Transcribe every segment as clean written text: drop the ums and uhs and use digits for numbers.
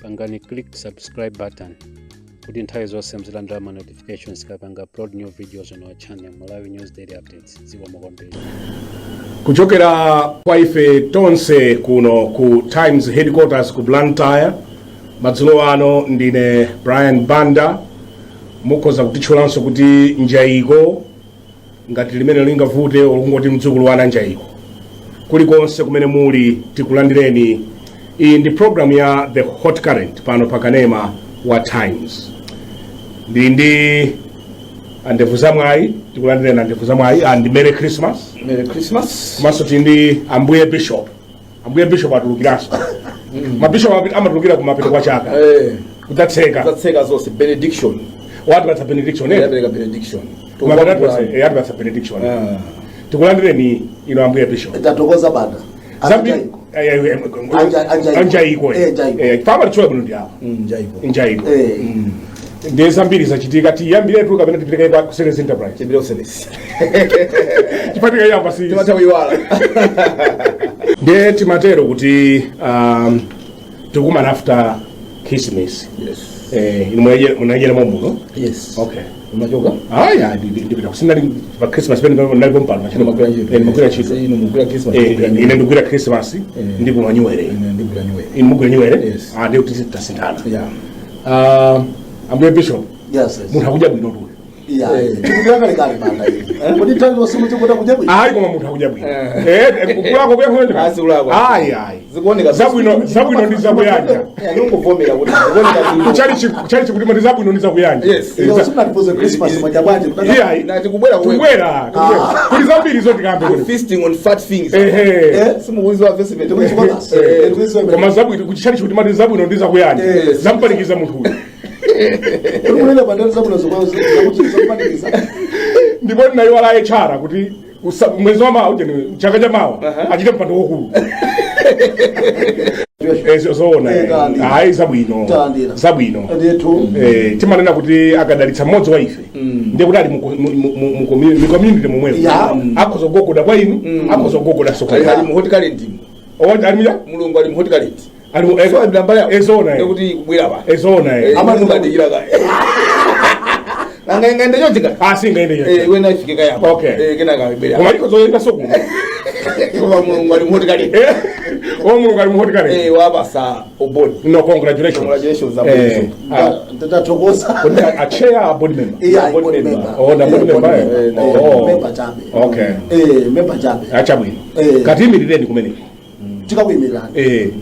pangani click subscribe button kuti nthawi zonse mzilandira ma notifications kapanga upload new videos on our channel Malawi News Daily Updates. Zikomo kwambiri. Kuchokera kwa ife tonse kuno ku Times Headquarters ku Blantyre, madzulo ano ndine Brian Banda, mukhoza kutitchulanso kuti njayiko ngati limene lingavute olungoti mdzukulu wana njayiko. Kulikonse kumene muli tikulandireni. Iyi ndi program ya The Hot Current pano pa Kanema wa Times. Ndi andevu zamwayi tikulandireni andevu zamwayi and Merry Christmas. Merry Christmas. Maso tindi ambuye Bishop. Ambuye Bishop atulukiranso. Mabishop amatulukira kumapito kwa chaka. Kutatseka zonse benediction. What was a benediction? Benediction. Yayambitsa benediction. Tikulandireni ino ambuye Bishop. Tatokoza banda. Zambiri anjayiko. Fama chwa buno ndiapo. Njayiko. Ndi zambiri zachitika tiyambire tu kapena tipitike kwa Sales Enterprise. Chibiro Sales. Chipatika yamba si. Timatawiwala. Ndi timatero kuti tukuma after Christmas. Yes. Munajela mombuno? Yes. Okay. Unachoka? Ya ndipita kusina pa Christmas pene ndalipo mpano machino makula chito. Ino mukula Christmas. Ine ndikula Christmas ndipo manyuwere. Ine mukula nyuwere? Yes. Ndio tisintana. Yeah. Ambuye Bishop. Yes. Munthu akuja bwino tu. Tikupira kale banda hivi. Kodi tanzo simu tikuda kuja bwino? Koma munthu akuja bwino. Kukulako kwekhonde. Asi ulako. Ayi. Zikuoneka zabwino ndi zakuyanja. Ndinguvomera kuti zikuoneka bwino. Kuchali kuti mati zabwino ndi zakuyanja. Yes. Iyo sunatipoze Christmas majabwaje kutaka. Yeah. Na tikubwera kubwera. Kuti zambiri zoti kambe kuti. Feasting on fat things. Simu wizo wa vesi vetu kuchikola. Koma zabwino kuchali kuti mati zabwino ndi zakuyanja. Zampanikiza munthu uyu. Unaenda bandari zabwino zokwazo zakuti zampanikiza. Ndipo ndinayiwala echara kuti mwezi wa mawa ujeni chaka cha mawa achite mpando wokulu. Zoona. Hayi zabwino. Timanena kuti akadalitsa mmodzi wa ife. Ndiye kuti ali mu community momwe. Akhoza kugogoda kwa inu, akhoza kugogoda sokolo. Ali mu hot current. Alimya? Mulungu ali mu hot current. Ali ezona. Kuti kubwera ba. Ezona. Amanunga ndikira ka. Ngende yotinga. Singaende yotinga. Wena ifike yapo. Okay. Kena ka bibera. Koma liko zoyenda sokolo. Koma Mulungu ali mu hot current. Mulungu ali mu hot current. Wabasa obodi. No, congratulations. Congratulations Zambiri. Tatokoza. Kuti a chair board member. Yeah, board member. Oh, na board member. Member chabe. Okay. Member chabe. Acha bwino. Kati imirireni kumene. Tikakuyimirana.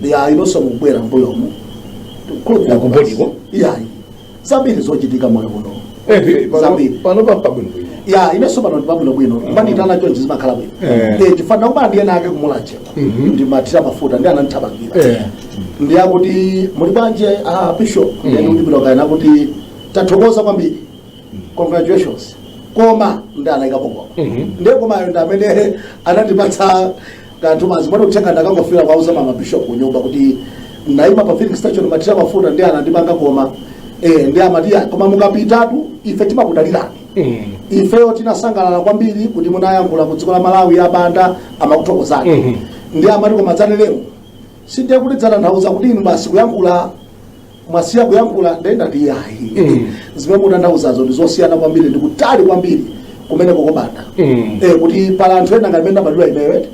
Ya inoso mubwera mbuyo mu. Kubodiko. Yeah. Zambiri zochitika moyo muno. Zambiri. Pano papa bwino. Ya inoso pano pabwino bwino. Banditana John zimakhala bwino. Tifana kuba ndiye nake kumulache. Ndi matira mafuta ndi ananthabangira. Ndi akuti muli banje Bishop ndi ndibiro kana kuti tathokoza kwambiri. Congratulations. Koma ndi anayikapo kwa. Ndiye koma ndi amene anandipatsa kanthu mazimano kutenga ndakangofira kwauza mama Bishop kunyumba kuti naima pa filling station matira mafuta ndi anandipanga koma ndi amatia koma mukapitatu ife timakudalirani. Ifeyo tinasangalala kwambiri kuti munayankhula ku dziko la Malawi ya Banda amakuthokozani. Ndi amati koma dzane lero sindiye kuti dzananthauza kuti inu basi kuyankhula mwasiya kuyankhula ndenda ndi yayi. Zimene mutanthauzazo ndi zosiyana kwambiri ndi kutali kwambiri kumene kokobanda. Kuti pala anthu ena ngati mene amadula imewe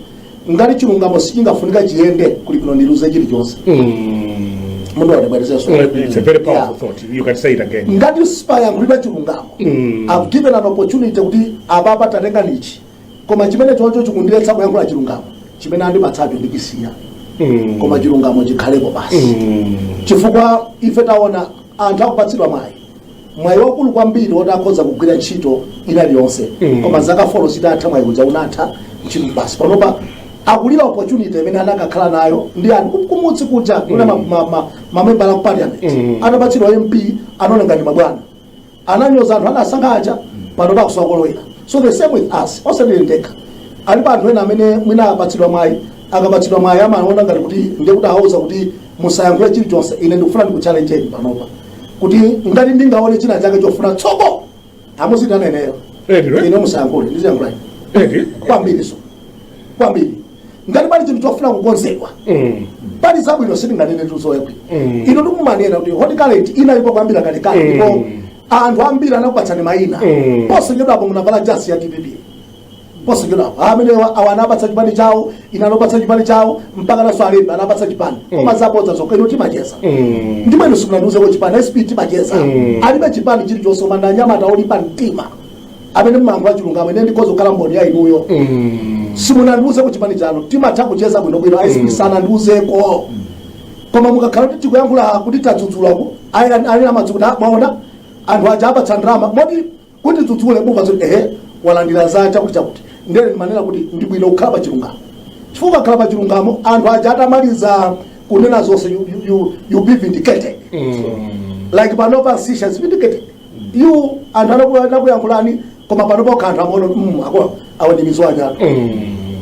ngati chilungamo sichingafunika chiyende kuli kuno ndiluze chilichonse. It's a very powerful thought. You can say it again. Ngati sipayankhulidwa chilungamo. I've given an opportunity kuti ababa tatenga nichi. Koma chimene chocho chikundiretsa kuyankhula chilungamo. Chimene andipatsacho ndikisiya. Koma chilungamo chikhalepo basi. Chifukwa ife taona anthu akupatsidwa mwayi wakulu kwambiri woti akhoza kugwira ntchito iliyonse. Koma zaka folo sitatha mwayi kuja unatha ntchito basi. Panopa akulira opportunity imene anakakhala nayo ndi kumutsi kuja kuna mamember a parliament. Anapatsidwa MP anonenga ndi mabwana. Ananyoza anthu anasankha aja panopa kusakolowera. So the same with us. Osadilendeka. Alipo anthu ena amene mwina apatsidwa mwayi akapatsidwa mwayi amaona ngati kuti ndiye kuti ahauza kuti musayankhule chilichonse. Ine ndikufuna ndikuchallenge panopa kuti ngati ndingaone china chake chofuna tsoko amuzitana ineyo. Ine musayankhule ndiziyankhula. Kwambiri so. Kwambiri. Ngati pali chinthu chofuna kukonzedwa pali zabwino sitinganene tuzoyekwi ino tikumanena kuti hot current inalipo kwambira kalekale ndipo anthu ambiri anakupatsani mayina posachedwapo munavala jasi ya TPP posachedwapo amene awa anapatsa chipani chawo ina anapatsa chipani chawo mpaka naso alemba anapatsa chipani koma zabodza zokha ino timacheza ndimene sikunandiuzeko chipani SP timacheza alibe chipani chilichonse manda anyamata olimba mtima amene mmango achilungamo ine ndikoza kukhala mboni ya inuyo simunandiuze ku chipani chano timatha kucheza bwinobwino SP sanandiuzeko koma mukakhala kuti tikuyankhula kuti tadzudzulako ali amadzukuta mwaona anthu aja apatsa ndrama moti kuti dzudzule buka zoti walandira za chakuti ndene manena kuti ndi bwino kukhala pa chilungamo chifukwa kukhala pa chilungamo anthu aja atamaliza kunena zonse you be vindicated like panopa sessions vindicated you anthu anakuyankhulani koma panopa kanthu amono awa ndi mizwanya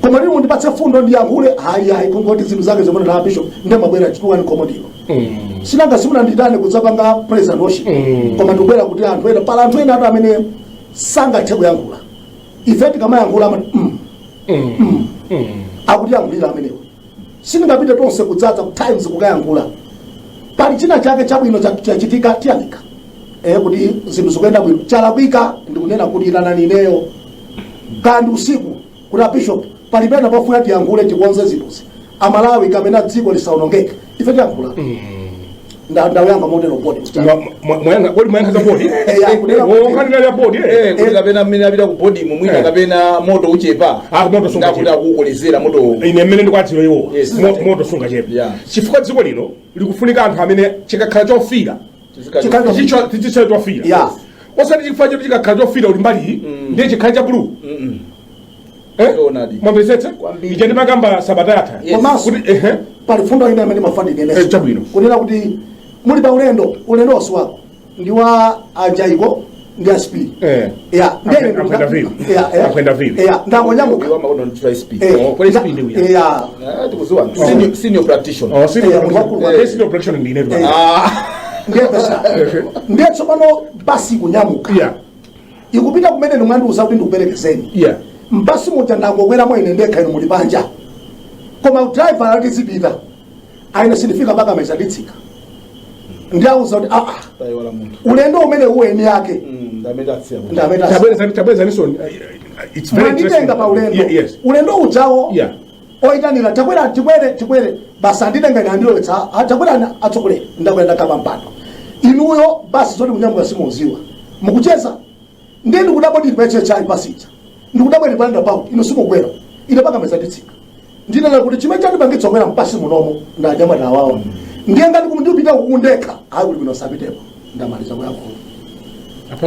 koma lero ndipatse fundo ndiyankhule hayi kungoti zinthu zake zomwe na bishop ndemabwera chituwa ni komodino sinanga simuna nditane kudzapanga president worship koma ndibwera kuti anthu ena pala anthu ena amene sangathe kuyankhula ife tikamayankhula akuti yankhulira amenewo sindingapite tonse kudzadza ku times kukayankhula pali china chake chabwino chachitika tiyamika kuti zinthu zikuyenda bwino chalakwika ndikunena kuti ilanani ineyo kandi usiku kuna bishop palipena pafuna tiyankhule tikonze zinthuzi amalawi kapena dziko lisaonongeke ife tiyankhula ndawuyanga motero bodi mwayankha za bodi nkhani ya bodi kuti kapena mmene apita ku bodi mwina kapena moto uchepa ndakuti akukolezera moto ine mmene ndikuadziwa iwo moto sunga chepa chifukwa dziko lino likufunika anthu amene chikakhala chofira tichichale chofira osati chifukwa choti chikakhala chofira uli mbali ndiye chikhala cha blue mwamvetsetse ije ndimakamba sabata yatha komanso pali fundo ine amene mafandinene chabwino kunena kuti muli pa ulendo wasi wako ndi wa ajaiko ndi aspi akwenda vile ndangonyamuka senior practitioner senior practitioner ndine ndiye tsopano basi kunyamuka ikupita kumene ndimwandiuza kuti ndikuperekezeni mbasi muja ndangokwera ine ndekha ino muli panja koma driver alitizipita aine sindifika mpaka meza nditsika ndiauza kuti ulendo umene uweni yake tabweza niso it's very interesting pa ulendo ujawo oitanira tikwere basa nditenga ngandilowetsa takwera atsogolera ndakwenda kama mpando inuyo basi zoti kunyamuka simuziwa mukucheza ndiye ndikudabwa ndipeche chai pasija ndikudabwa ndipanda about ino simugwera ine paka meza nditsika ndinena kuti chimene chandipangitsogwera mpasi munomo ndanyamata awawo ndiye ngati kumundipita kukundekha hayi kuti kunosapitepo ndamaliza kuyako apo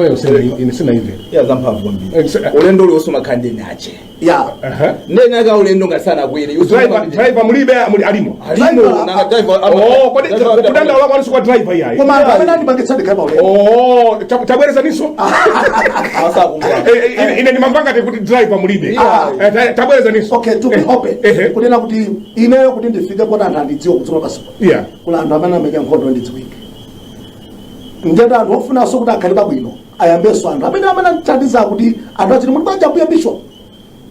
ine sina imvera zamphamvu kwambiri ulendo uli wosomakhandeni ache ndene aka ulendo ngasana kwere driver mulibe alimo kodi kudandaula kwaniso kwa driver yayi koma amene andipangitsa ndikhale pa ulendo tabwereza niso ine nimambanga kuti driver mulibe tabwereza niso okay to be open kunena kuti ineyo kuti ndifike pona anthu andidziwa kudzula pasipo kula anthu amene amenya nkhondo ndidziwike ndiyenda anthu ofunanso kuti akhale pabwino ayambenso anthu amene anathandiza kuti anthu achiti muli banja mbuya bishop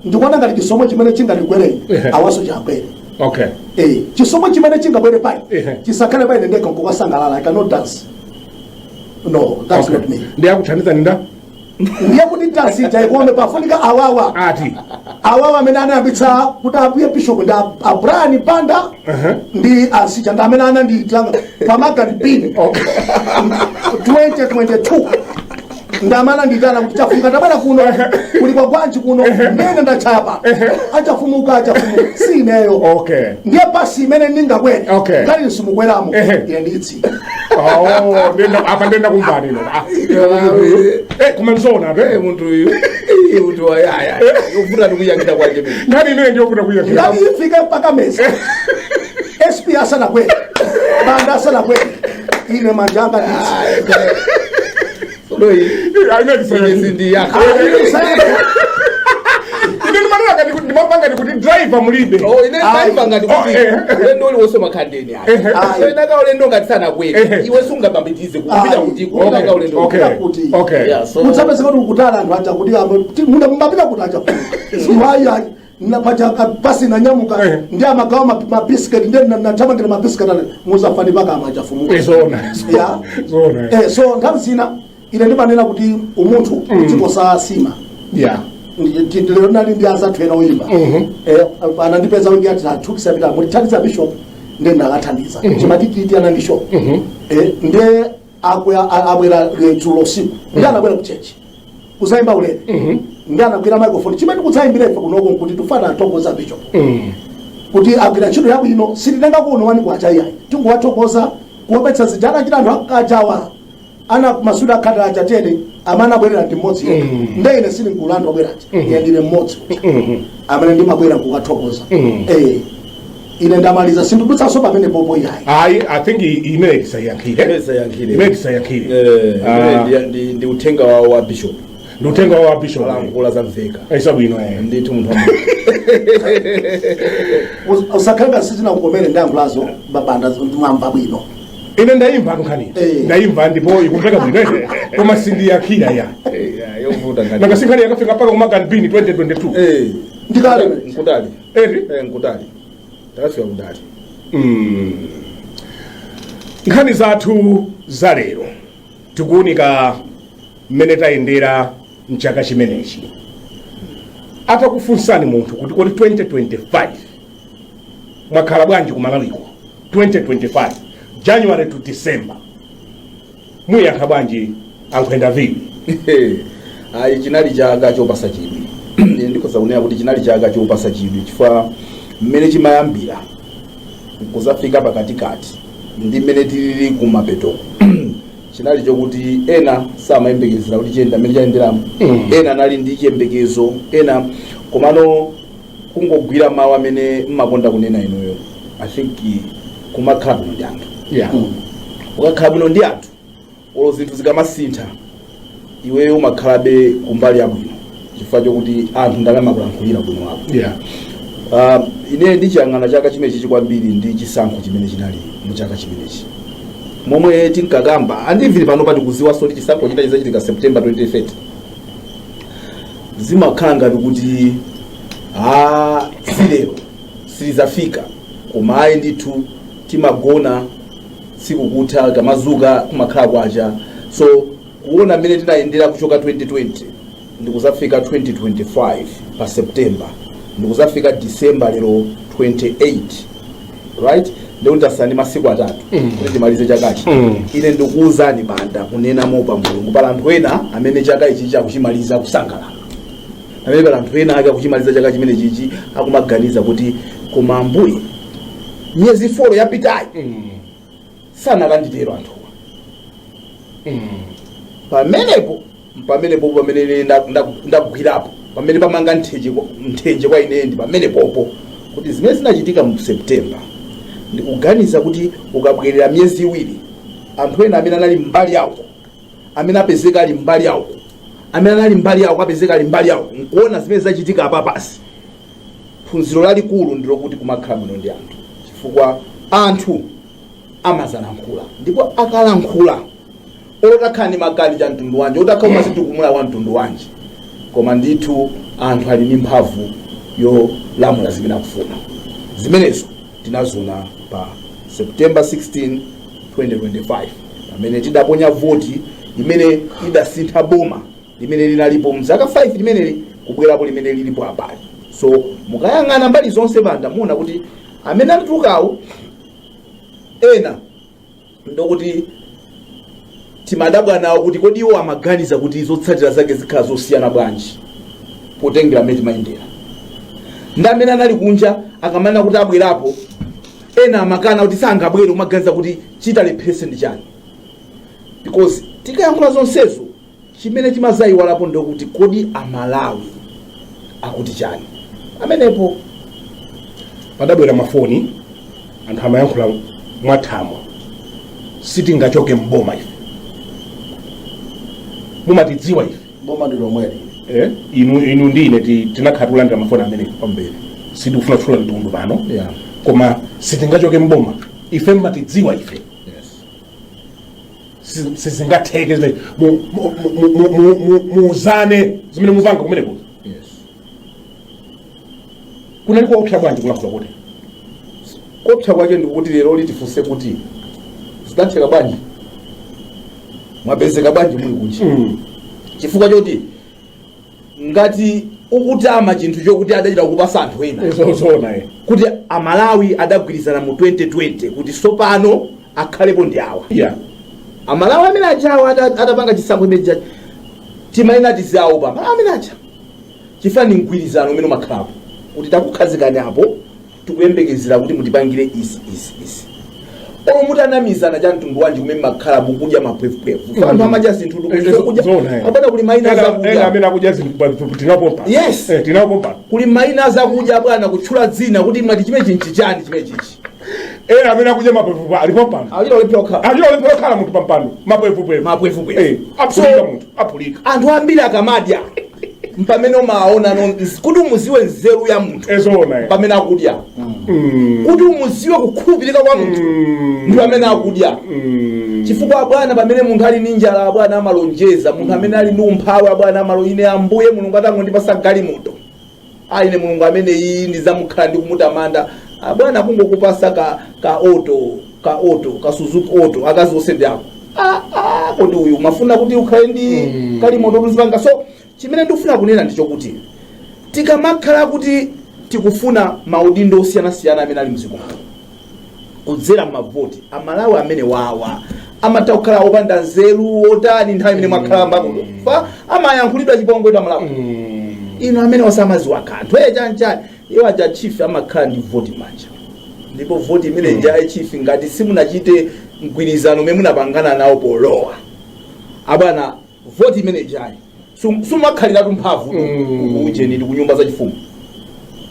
ndikuona ngati chisomo chimene chingatigwereni awaso chakwere chisomo chimene chingabwere pai chisakhale paine ndekha nkukasangalala I cannot dance no that's not me ndiyakuthandiza ninda ndiye kuti dance chaikome pafunika awawa awawa amene anayambitsa kuti abuye bishop ndi Brian Banda ndi asija ndi amene ananditanga pamagani pini 2022 ndamana nditana kuti chafuka tabana kuno kuli kwa gwanji kuno ndene ndachapa achafumuka sineyo ndiye pasi imene ndingakwere ngati simukweramo ine nditsi apa ndenda kumvani no kumanzona muntu uyu munthu wayaya ufuna ndikuyangita kwake mimi ngati ine ndiyofuna kuyangita ngati ifike mpaka mesa SP asana kwere Banda asana kwere ine manjanga nditsi Loi, ndi yako. Ndimapanga kuti driver mulibe. Ine driver ngati kuti ulendo uli wosomakhandeni ayi. Ina ka ulendo ngati sana kwere. Iwe sungabambitize kupita kuti kuona ulendo kuti. Mutsapeze kuti ukutala anthu acha kuti munda mbapita kuti acha. Siwayi na pacha basi na nyamuka ndi amagawa mabiscuit ndi natama ngina mabiscuit muzafani paka amachafumuka zona so ngamzina ile ndimanena kuti umuntu uchikosa sima lero nali ndi azathu ena oyimba anandipeza kuti ati athukisa pita muri thandiza bishop ndenda akathandiza chimatititi anandisho nde abwera dzulo siku ndi anabwera kuchechi kuzaimba ulere ndi anagwira microphone chimene kudzaimbira ife kunoko kuti tufana athokoza bishop kuti agwira ntchito yabwino sitinanga kuno wani kwacha iyayi tinguwathokoza kuwapetsa zijana chita anthu akajawa ana masuda akhata achatene amana abwerera ndi mmodzi nde ine sili mkulando abwerachi ndine mmodzi amene ndimabwera kukathokoza ine ndamaliza sindikutsaso pamene popo iyayi I think imene tisayankhire ndi uthenga wa bishop ndutenga wa bishop alankhula zamveka ayisabwino ndithu munthu usakhanga sitina kukomere ndankhulazo babanda mwamva bwino ine ndayimva nkhani ndayimva ndipo ikumveka bwino koma sindiyakhira yovuta ngati nanga sinkhani yakafika paka kumakani bini 2022 ndikale nkutali takafika kudali nkhani zathu za lero tikuunika mmene tayendera mchaka chimenechi atakufunsani munthu kuti kodi 2025 mwakhala bwanji ku Malawiko 2025 January to December muyankha bwanji ankhwenda vili ayi chinali chaka chopasa chidwi ndikoza kunena kuti chinali chaka chopasa chidwi chifukwa mmene chimayambira kuzafika pakatikati ndi mmene tilili kumapeto chinali chokuti ena samayembekezera kuti chiyenda mmene chayenderamo ena nali ndi chiyembekezo ena komano kungogwira mawu amene mmakonda kunena inuyo I think kumakhala bwino ndi anthu ukakhala bwino ndi anthu olo zinthu zikamasintha iweyo umakhalabe kumbali yabwino chifukwa chokuti anthu ndalama kulankhulira bwino wako ine ndichiyang'ana chaka chimenechi kwambiri ndi chisankho chimene chinali mu chaka chimenechi momwe tinkakamba andimviri pano pati kuziwaso ndi chisankho china chizachitika September 2030 zimakhala ngati kuti silero silizafika koma ayi ndithu timagona tsiku kutha kamazuka kumakhala kwacha so kuona mmene tinayendera kuchoka 2020 ndikuzafika 2025 pa September ndikuzafika December lero 28 right leo ndasani masiku atatu kuti timalize chakachi ine ndikuuzani Banda kunena mopa Mulungu pala anthu ena amene chaka ichi chakuchimaliza kusangalala amene pala anthu ena akuchimaliza chaka chimene chichi akumaganiza kuti koma Ambuye myezi 4 yapitayi sana kanditero anthuwa pamenepo pamene ndakugwirapo pamene pamanga nthenje kwa inendi pamene popo kuti zimene zinachitika mu September ndikuganiza kuti ukabwerera myezi iwiri anthu ena amene anali mbali yawo amene apezeka ali mbali yawo amene anali mbali yawo apezeka ali mbali yawo nkuona zimene zachitika apa pasi phunziro lalikulu ndilo kuti kumakhala bwino ndi anthu chifukwa anthu amazalankhula ndipo akalankhula otakhala ndi makali cha mtundu wanji otakhala umazitukumula wa mtundu wanji koma ndithu anthu ali ndi mphamvu yolamula zimene akufuna zimenezo tinaziona pa September 16 2025 pamene tidaponya voti imene idasintha boma limene linalipo mzaka 5 limeneli kubwerapo limene lilipo apali so mukayang'ana mbali zonse Banda muona kuti amene anatulukawo ena ndokuti timadabwa nawo kuti kodi iwo amaganiza kuti zotsatira zake zikhala zosiyana bwanji potengera mmene timayendera ndi amene anali kunja akamana kuti abwerapo ena amakana kuti sangabwere umaganiza kuti chitalephese ndi chani because tikayankhula zonsezo chimene chimazayiwalapo ndokuti kodi Amalawi akuti chani amenepo padabwera mafoni anthu amayankhula mwathamo sitingachoke mboma ife mumatidziwa ife boma ndilo mweli inu ndine tinakhala tulandira mafoni amene pambere sitikufuna kutchula mtundu pano koma sitingachoke mboma ife mumatidziwa ife sizingatheke zimene muuzane zimene mupanga kumeneko kunali kuopsa bwanji kulankhula kuti kopsa kwake ndikuti lero litifunse kuti zidatheka bwanji mwapezeka bwanji muli kunji chifukwa choti ngati ukutama chinthu chokuti adachita kupasa anthu ena kuti amalawi adagwirizana mu 2020 kuti sopano akhalepo ndi awa amalawi amene ajawo adapanga chisankho imene jaji timaena tizawo pa amalawi amene aja chifukwa ni mgwirizano umene umakhalapo kuti takukhazikani apo tikuyembekezera kuti mutipangire isi o mutanamizana cha mtundu wanji kumene makhala mukudya mapwefupefu anthu amadya zinthu abana kuli maina zakudya amene akudya zinthu tinapompa yes tinapompa kuli maina zakudya bwana kutchula dzina kuti mwati chimene chinchichani chimene chichi amene akudya mapwefupefu alipompa alipolephera munthu pampando mapwefupefu apulika munthu apulika anthu ambiri akamadya mpamene umaona kuti umuziwe nzeru ya munthu pamene akudya kuti umuziwe kukhulupirika kwa munthu ndi pamene akudya chifukwa bwana pamene munthu ali ndi njala bwana amalonjeza munthu amene ali ndi umphawi bwana amaloine ambuye mulungu atangondipasa galimoto ine mulungu amene iyi ndizamukhala ndi kumutamanda bwana kungokupasa ka Suzuki auto akazi osende ako kodi uyu mafuna kuti ukhale ndi galimoto kuzipanga so chimene ndikufuna kunena ndicho kuti tikamakhala kuti tikufuna maudindo osiyana-siyana amene ali mdziko kudzera mavoti amalawi amene wawa amatha kukhala opanda nzeru otani nthawi imene mwakhala mbakudo fa amayankhulidwa chipongwe amalawi ino amene wasamaziwa kanthu chanchani iwo aja chief amakhala ndi voti manja ndipo voti imene ja chief ngati simunachite mgwirizano umene munapangana nawo polowa abana voti imene jayi sumakhaliratu mphamvu ujeni ndi kunyumba za chifumu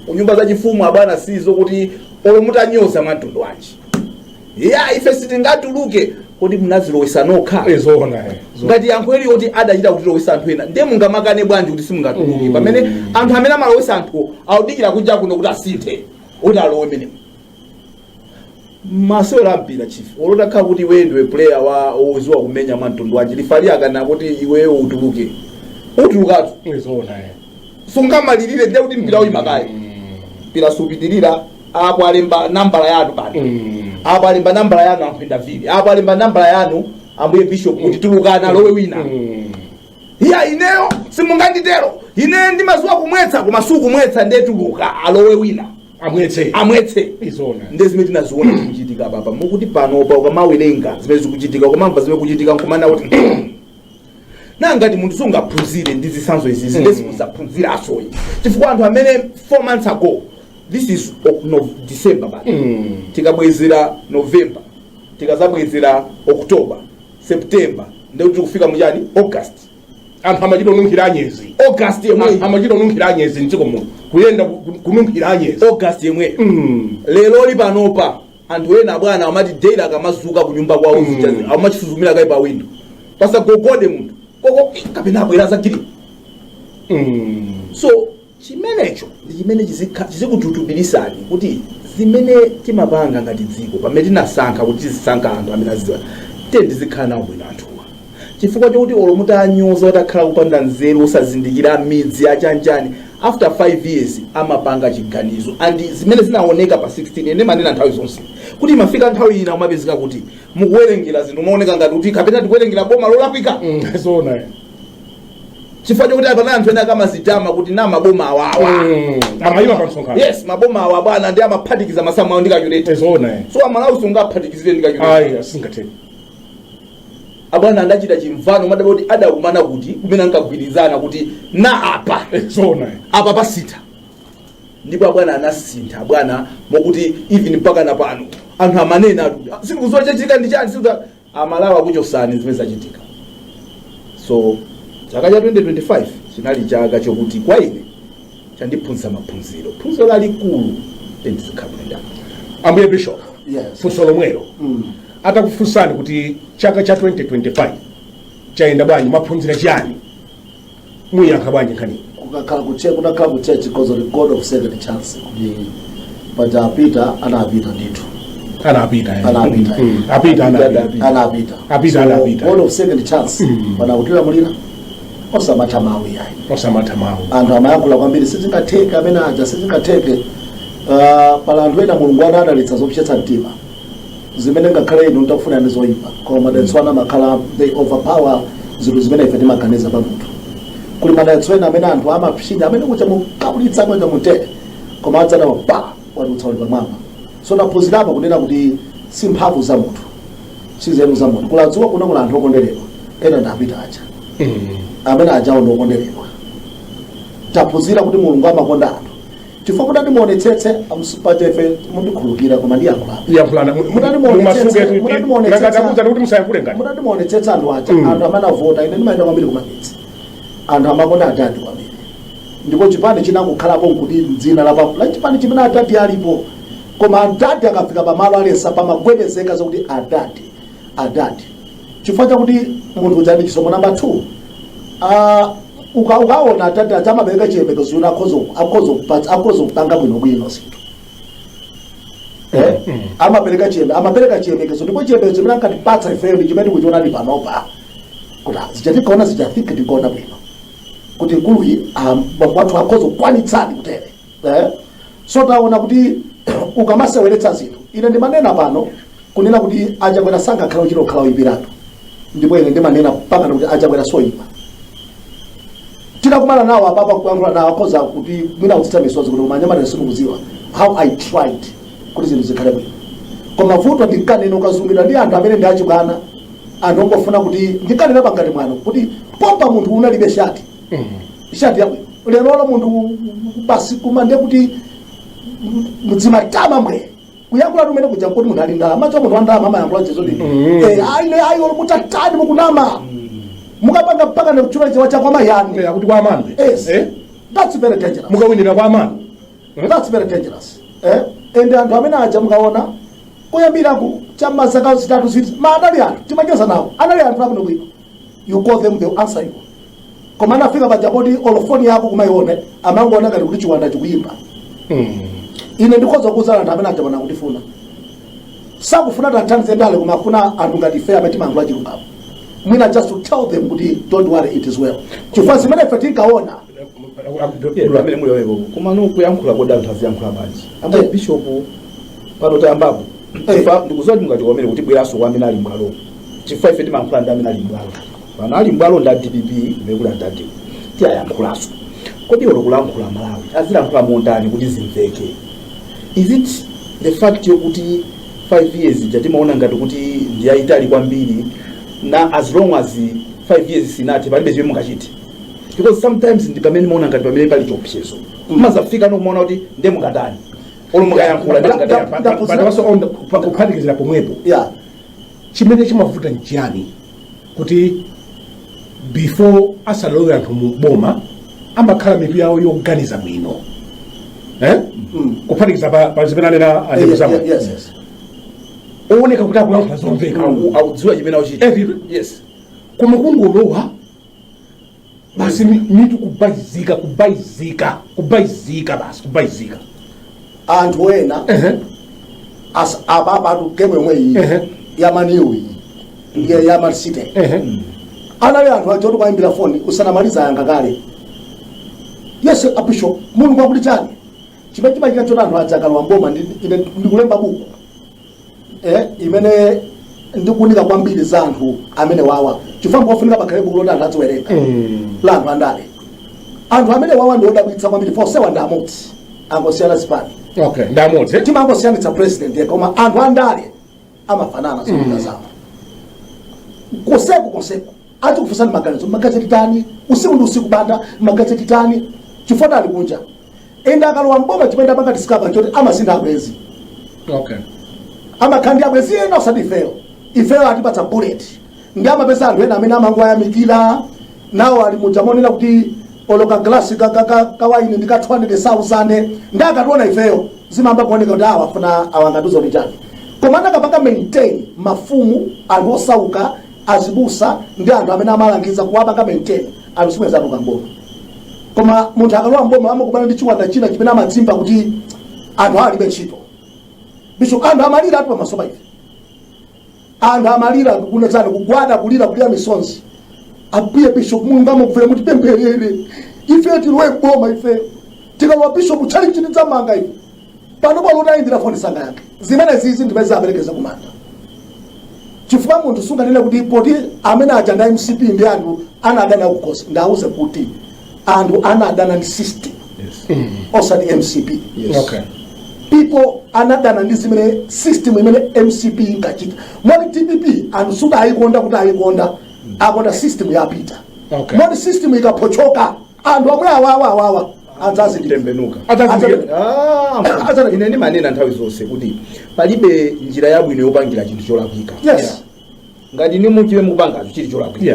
kunyumba za chifumu abana sizo kuti mutanyoza mtundu wanji ife sitingatuluke kuti munazilowesa nokha ngati yankho ili kuti adachita kutilowesa anthu ena ndiye mungamakane bwanji kuti simungatuluke pamene anthu amene amalowesa anthu audikira kunja kuno kuti asinthe kuti alowe menemo masewero ampira chief olotakhala kuti iwe ndiwe player woziwa kumenya mtundu wanji lifalia kana kuti iweyo utuluke utulukatu sungamalirire ndiye kuti mpira uyimakaya mpira supitirira apo alemba nambala yanu bani apo alemba nambala yanu amphenda vili apo alemba nambala yanu ambuye bishop kuti tulukana lowe wina ineyo simunganditero ine ndimaziwa kumwetsa kumasuku kumwetsa ndiye tuluka alowe wina amwetse ndiye zimene tinaziona zikuchitika papa mukuti panopa ukamawerenga zimene zikuchitika ukamamva zimene kuchitika nkumana kuti nangati munthu sungaphunzire ndi zisanzo izizi ndesimuzaphunzira asoyi chifukwa anthu amene 4 months ago this is December tikabwezera November tikazabwezera October September ndio tikufika mujani August anthu amachita ununkhira anyezi August yemwe amachita ununkhira anyezi mdziko muno kuyenda kununkhira anyezi August yemwe lero li panopa anthu ena bwana amati daily akamazuka kunyumba kwawo amachizumira kai pa window pasa gogode munthu koko kapena abwera zakiri so chimenecho ndi chimene chizikututubirisani kuti zimene timapanga ngati dziko pamene tinasankha kuti tizisankha anthu amene azidziwa tizikhala nawo bwino anthuwa chifukwa chokuti mutanyoza watakhala kupanda nzeru osazindikira midzi achanjani after 5 years amapanga chiganizo and zimene zinaoneka pa 16 ene manena nthawi zonse kuti mafika nthawi ina umapezeka kuti mukuwerengera zinthu umaoneka ngati kuti kapena tikuwerengera boma lolapika zona chifukwa chokuti apana anthu ena kamazitama kuti na maboma awawa amayima pa msonkhano yes maboma awa bwana ndi amaphatikiza masamu awo ndikachulete zona so amalawi sungaphatikizire ndikachulete asingathe abwana andachita chimvano madaba kuti adakumana kuti kumene ankagwirizana kuti na apa zona apa pasita ndipo abwana anasintha abwana mokuti even mpaka na pano anthu amanena sikuzochitika ndi chani sikuza amalawi akuchosani zimene zachitika so chaka cha 2025 chinali chaka chokuti kwa ine chandiphunzitsa maphunziro phunziro lalikulu ndizikhabwenda ambuye bishop Yes. funso lomwelo atakufunsani kuti chaka cha 2025 chaenda bwanji maphunzira chiyani muyankha bwanji nkhani kunakhala kuchechi because of the god of second chance kuti paja apita anapita ndithu anapita god of second chance pana kutilamulira osamatha mawu yayi osamatha mawu anthu amayankhula kwambiri sizingatheke amene aja sizingatheke pala anthu ena mulungu adalitsa zopsetsa mtima zimene ngakhale inu mtakufuna ndi zoyipa koma madalitso ena amakhala they overpower zinthu zimene ife timaganiza pa munthu. Kuli madalitso ena amene anthu amapsinya amene kucha mukabulitsa moja mutere koma adzana pa wadutsa uli pamwamba. So taphunzirapo kunena kuti si mphamvu za munthu si nzeru za munthu. Kuladziwa kuna kula anthu okondedwa ena ndapita aja amene ajawo ndi okondedwa. Taphunzira kuti mulungu amakonda anthu chifukwa kuti ndimuonetsetse amusipatefe mundikhulukira koma ndiyankhulana munatimuonetsetsa anthu aja anthu amene avota ine ndimayenda kwambiri kumapitsi anthu amakonda atati kwambiri ndipo chipani chinangokhalapo nkuti dzina la chipani chimene atati alipo koma atati akafika pamalo alesa pamagwedezeka zokuti atati chifukwa chakuti munthu udzani chisomo namba 2 ukaona atati aja amapereka chiyembekezo yuna akhoza kupanga bwinobwino zinthu amapereka chiyembekezo ndipo chiyembekezo chimene ankatipatsa ifeyo ndi chimene tikuchiona ndi panopa kuti zichitikaona zichafike tikuona bwino kuti nkuluyi wathu akhoza kukwanitsani kutere. So taona kuti ukamaseweretsa zinthu ine ndimanena pano kunena kuti achakwera sankakhala uchira kukhala oipiratu ndipo ine ndimanena pakana kuti achakwera soyipa tinakumana nawo apapa kuyankhula nawo akhoza kuti mwina kutsitsa misozi kuti umanyamata sindikudziwa how I tried kuti zinthu zikhale bwino koma vuto ndinkanena ukazungulira ndi anthu amene ndi achibwana anthu ongofuna kuti ndinkanena pangati mwano kuti pompa munthu unalibe shati yabwino lero munthu basi kumande kuti mudzimatama mwe kuyankhula tumene kuja kuti munthu ali ndalama macho munthu andalama amayankhula chezo ndi ayi olo mutatani mukunama mukapanga mpaka nekuchula chiwa cha kwa mayani kuti kwa amani. Yes. That's very dangerous. Mukawinira kwa amani. That's very dangerous. Ende anthu amene aja mukaona kuyambira ku chama zaka zitatu ziti maadali anthu timacheza nawo anali anthu abwino bwino you call them they will answer you koma anafika paja kuti olofoni yako kumayione amangoona ngati kuti chiwanda chikuyimba. Ine ndikhoza kuwuza anthu amene aja kutifuna sakufuna tathandize ndale kumafuna anthu ngati ife amene timayankhula chilungamo mwina just to tell them kuti don't worry it is well chifukwa zimene ife tikaona amene muliweko koma kuyankhula kodi anthu aziyankhula bwanji bishop pano tayambapo ndikuziwa kuti mungati wamene kuti bweraso kwa amene ali mbwalo chifukwa ife timayankhula ndi amene ali mbwalo pano ali mbwalo nda DPP mekula ndadiwo tiyayankhulaso kodi olo kulankhula Malawi azilankhula mondani kuti zimveke. Is it the fact yokuti 5 years timaona ngati kuti ndiyayitali kwambiri na as long as 5 years sinati palibe zimene mungachite because sometimes ndipamene muona ngati pamene pali chiopsezo mumazafika nokumaona kuti nde mungatani olo mukayankhula nde mungatani patawaso kuphatikizira pomwepo chimene chimavuta nchiyani kuti before asalowe anthu mu boma amakhala mitu yawo yoganiza bwino kuphatikiza pa zimene anena andikuzama ooneka kuti akuyankhula zomveka akudziwa chimene akuchita. Yes. Koma kungolowa basi mitu kubayizika anthu ena as ababa tukemwe mweyi yamaniwi ndiye yamasite anali anthu achoto kwaimbira phone usanamaliza yanga kale. Yes a bishop mulungu akuti chani chimene chimachita choti anthu ajakalwa mboma ndikulemba buku imene ndikunika kwambiri za anthu amene wawa chifukwa ngofunika pakhale buku loti anthu adziwerenga la anthu andale anthu amene wawa ndi odabwitsa kwambiri fosewa ndamodzi angosiyana zipani ndamodzi timangosiyanitsa president yekha koma anthu andale amafanana zikuta zawo konseko atikufunsani magazeti tani usiku ndi usiku banda magazeti tani chifukwa ali kunja enda akalowa mboma chimene apanga discover choti amasinda abwezi amakhandia abwezi ena usati ifeyo atipatsa bullet ndi amapeza anthu ena amene amangoyamikira nawo ali mujamonera kuti oloka glasi kawaini ndika 200,000 ndi akationa ifeyo zimamba kuoneka kuti awafuna awangatuza kuti chani koma anakapanga maintain mafumu anthu osauka azibusa ndi anthu amene amalangiza kuwapanga maintain anthu simweza atuka mboma koma munthu akalowa mboma amakubana ndi chiwanda china chimene amadzimba kuti anthu alibe ntchito bishop anthu amalira atu pamasoba ife anthu amalira kunezani kugwada kulira kulira misonzi abuye bishop mulungu amakufuna kuti pempherere ife tilowe mboma ife tikalowa bishop chali chini dzamanga ife pano palutayindira foni sanga yake zimene zizi ndipeza aperekeza kumanda chifukwa munthu sunganene kuti poti amene aja nda MCP ndi anthu anadana kukosi ndauze kuti anthu anadana ndi system osati MCP Okay. people anadana ndi zimene system imene MCP inkachita moni TPP anthu suda ayikonda kuti ayikonda akonda system yapita Okay. moni system ikapochoka anthu amwe awawa tembenuka ine ndimanena nthawi zonse kuti palibe njira yabwino yopangira chinthu cholakwika. yes ngati ni muchiwe mukupangacho chili cholakwika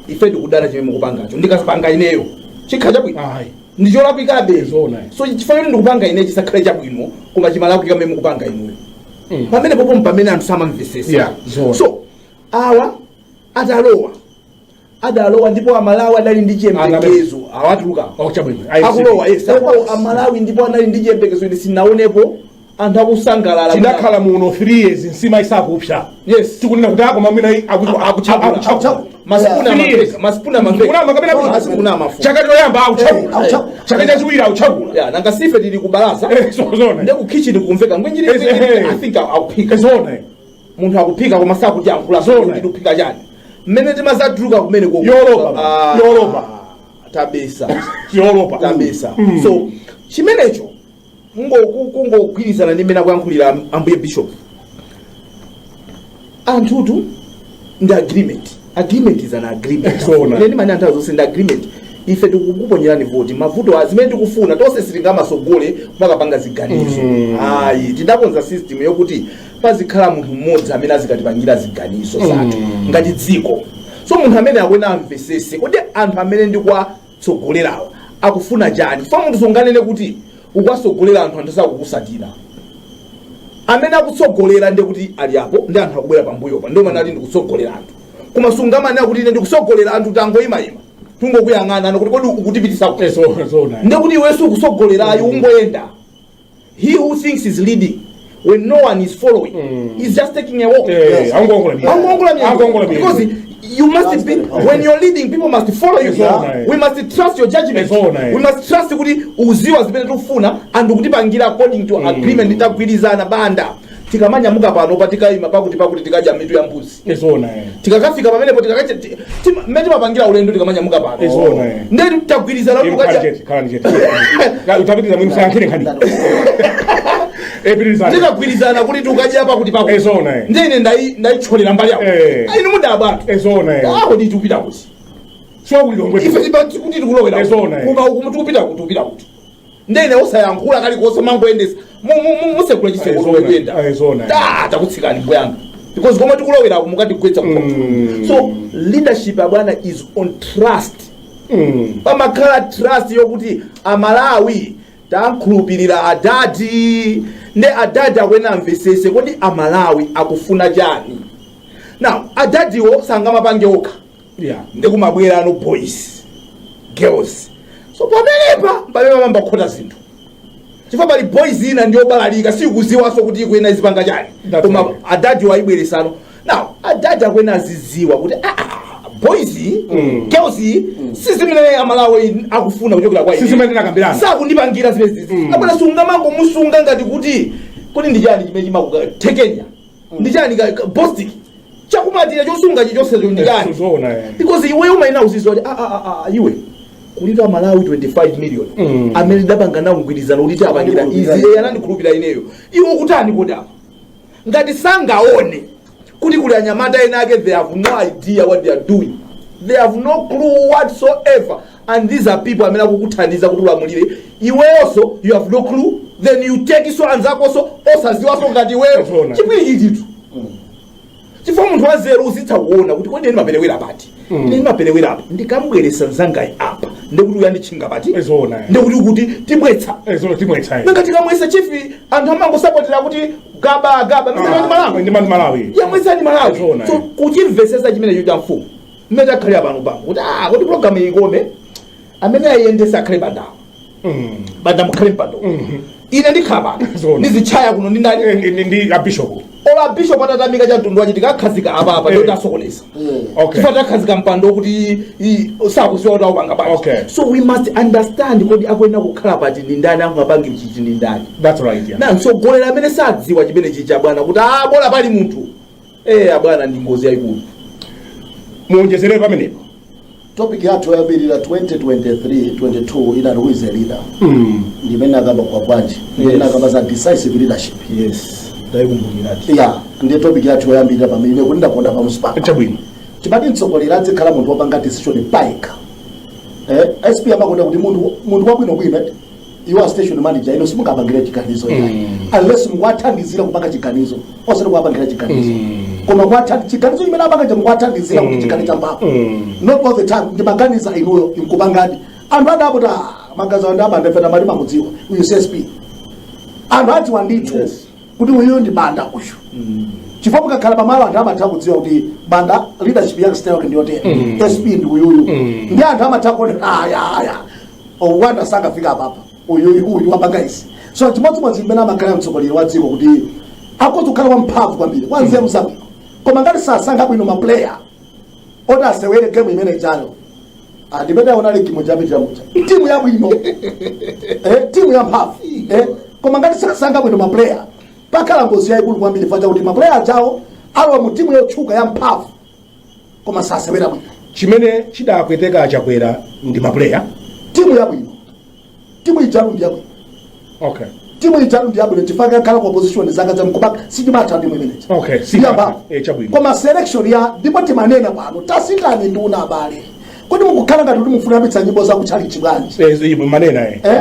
ife tikudana chimwe mukupangacho ndikasipanga ineyo chikhala chabwino ndi cholakwikabe so chifukwa kuti ndikupanga ine chisakhale chabwino koma chimalakwika mmene mukupanga inuyo pamene popo mpamene anthu samamvesesa so awa adalowa ndipo amalawi adali ndi chiyembekezo awatuluka akulowa amalawi ndipo anali ndi chiyembekezo ine sinaonepo anthu akusangalala tinakhala muno 3 years nsima isakupsa yes tikunena kuti ako mamina akuchakula masipuna mafuta chaka choyamba akuchakula chaka chachiwiri akuchakula nanga sife tili kubalaza ndi kukichini kumveka ngwenjiri I think akuphika munthu akuphika koma sakuyankhula kuti kuphika chani mmene timazatuluka kumene Europa tabesa Europa so chimenecho kungogwirizana ndi mmene akuyankhulira ambuye Bishop anthutu ndi agreement is an agreement neni mani anthu azonse ndi agreement ife tikukuponyerani voti mavuto zimene tikufuna tonse sitingamasogole kumakapanga ziganizo ayi tidakonza system yokuti pazikhala munthu mmodzi amene azikatipangira ziganizo zathu ngati dziko so munthu amene akwena amvesese kuti anthu amene ndikuwatsogolerawa akufuna chani fa munthu sunganene kuti ukwasogolera anthu sakukusatira amene akutsogolera ndi kuti ali apo ndi anthu akubwera pambuyopa ndio manati ndikutsogolera anthu koma sungamanena kuti ine ndikusogolera anthu tangoyimayima tungokuyang'ana kuti kodi ukutipitisa ndi kuti iwenso ukusogolerayo ungoyenda he who thinks is leading when no one is following is just taking a walk because you must be when you're leading people must follow you we must trust your judgment we must trust kuti uziwa zimene tikufuna and kutipangira according to agreement tagwirizana banda tikamanyamuka pano patikayima pakuti tikadya mitu ya mbuzi tikakafika pamenepo mmene mapangira ulendo tikamanyamuka pano ndeti tagwirizana utapitiriza mwimsayankhire nkhani tikagwirizana kuti tukadya pakuti ndine ndayitcholera mbali yako inu mudabatu aho nditupita kuti ife kuti tikulowera kuma ukumu tikupita kuti ndine osayankhula kalikonse mangoyendesa musekula chisekuyenda takutsikani mbuyanga because koma tikulowera mukatigwetsa so leadership abwana is on trust pamakhala trust yokuti amalawi tankhulupirira adadi ndi adadi akwena amvesese kuti amalawi akufuna chani now adadiwo sangamapange okha ndikumabwera ano boys girls so pamene mambakhota zinthu chifukwa pali boys ina ndiyobalalika sikuziwaso kuti ikwena izipanga chani koma adadi waibweresano now adadi akwena aziziwa kuti boys girls sizimene amalawi akufuna kuchokera kwa ine sakundipangira zimezi abwana sungamango musunga ngati kuti ndi chani chimene chimakuthekenya ndi chani bostic chakumatira chosunga chichonsecho ndi chani because iwe umayina uzizwa kuti iwe kulita Malawi 25 million amene ndapanga nawo mgwirizano kuti apangira izi anandikhulupira ineyo iwe ukutani kodapa ngati sangaone kuti kuli anyamata ena ake they have no idea what they are doing they have no clue whatsoever and these are people amene akukuthandiza kuti ulamulire iwe also you have no clue then you take iso anzakoso osaziwaso ngati iweyo chipwiri chititu chifukwa munthu wazero uzitha kuona kuti kodi ndimaperewera pati ndimaperewera apa ndikambweresa nzangayi apa ndikuti uyandichinga pati ndikuti tibwetsa nanga tikamwesa chifi anthu amangosapotera kuti gaba ndi Malawi yamwesa ndi Malawi so kuchimvesesa chimene chocha mfumu mmene takhalira pano kuti kuti programu ikome amene ayendesa akhale bandawo banda mukhale mpando ine ndikhala ndizichaya kuno ndi abishop ola bishop atatamika cha mtundu wachitika akhazika apa ndio tasokoneza chifukwa takhazika mpando kuti sakuziwa kuti akupanga bwanji. So we must understand kuti akuyenera kukhala pati ndi ndani akungapangira chichi ndi ndani. That's right, yeah. Na mtsogolera amene sadziwa chimene chicha bwana kuti bola pali munthu abwana ndi ngozi yayikulu. Muonjezere pamenepo topic yathu yambirira 2023-22 ina who is a leader. Ndimene akamba kwa bwanji ndimene akamba za decisive leadership. Yes. Ndaikumbukirati. Yeah, ndiye topic yathu yambirira pamene kuti ndakonda pa msipaka. Chabwino. Chipati mtsogolera azikhala munthu wopanga decision paika. SP amakonda kuti munthu wabwino bwino you are station manager ino simungapangira chiganizo unless mukwathandizira kupanga chiganizo osati kupangira chiganizo koma kwathandizira chiganizo chimene apanga mukwathandizira kuti chiganizo chambapo not all the time ndimaganiza inuyo inkupangadi anthu adapota magaza anda abandefena mali mamudziwa uyu CSP anthu ati wandithu kuti uyu ndi banda uyu chifukwa mukakhala pamalo anthu amatha kudziwa kuti banda leadership yake style ndi yotere SP ndi uyuyu ndi anthu amatha kuti aya owanda sakafika papa uyu wapanga isi. So chimodzimodzi mmene amakhala mtsogoleri wa dziko kuti akuzokhala wamphamvu kwambiri wanzeru zabwino koma ngati sasankha bwino maplayer oti asewere game imene ichayo ndimene aonali kimo chapitira mucha timu yabwino timu yamphamvu koma ngati sasankha bwino maplayer pakhala ngozi yayikulu kwambiri facha kuti maplayer achawo alowa mu timu yotchuka yamphamvu koma sasewera bwino. Chimene chidapweteka achakwera ndi maplayer timu yabwino timu ichalu ndiyabwino. Timu ichalu ndiyabwino chifukwa khala kwa position zanga za mkubaka sichimata ndi manager. Siyamba chabwino. Koma selection ya ndipo timanena pano tasitani ndi una abale. Kodi mukukhala ngati kuti mufuna yambitsa nyimbo za kuchalichi bwanji.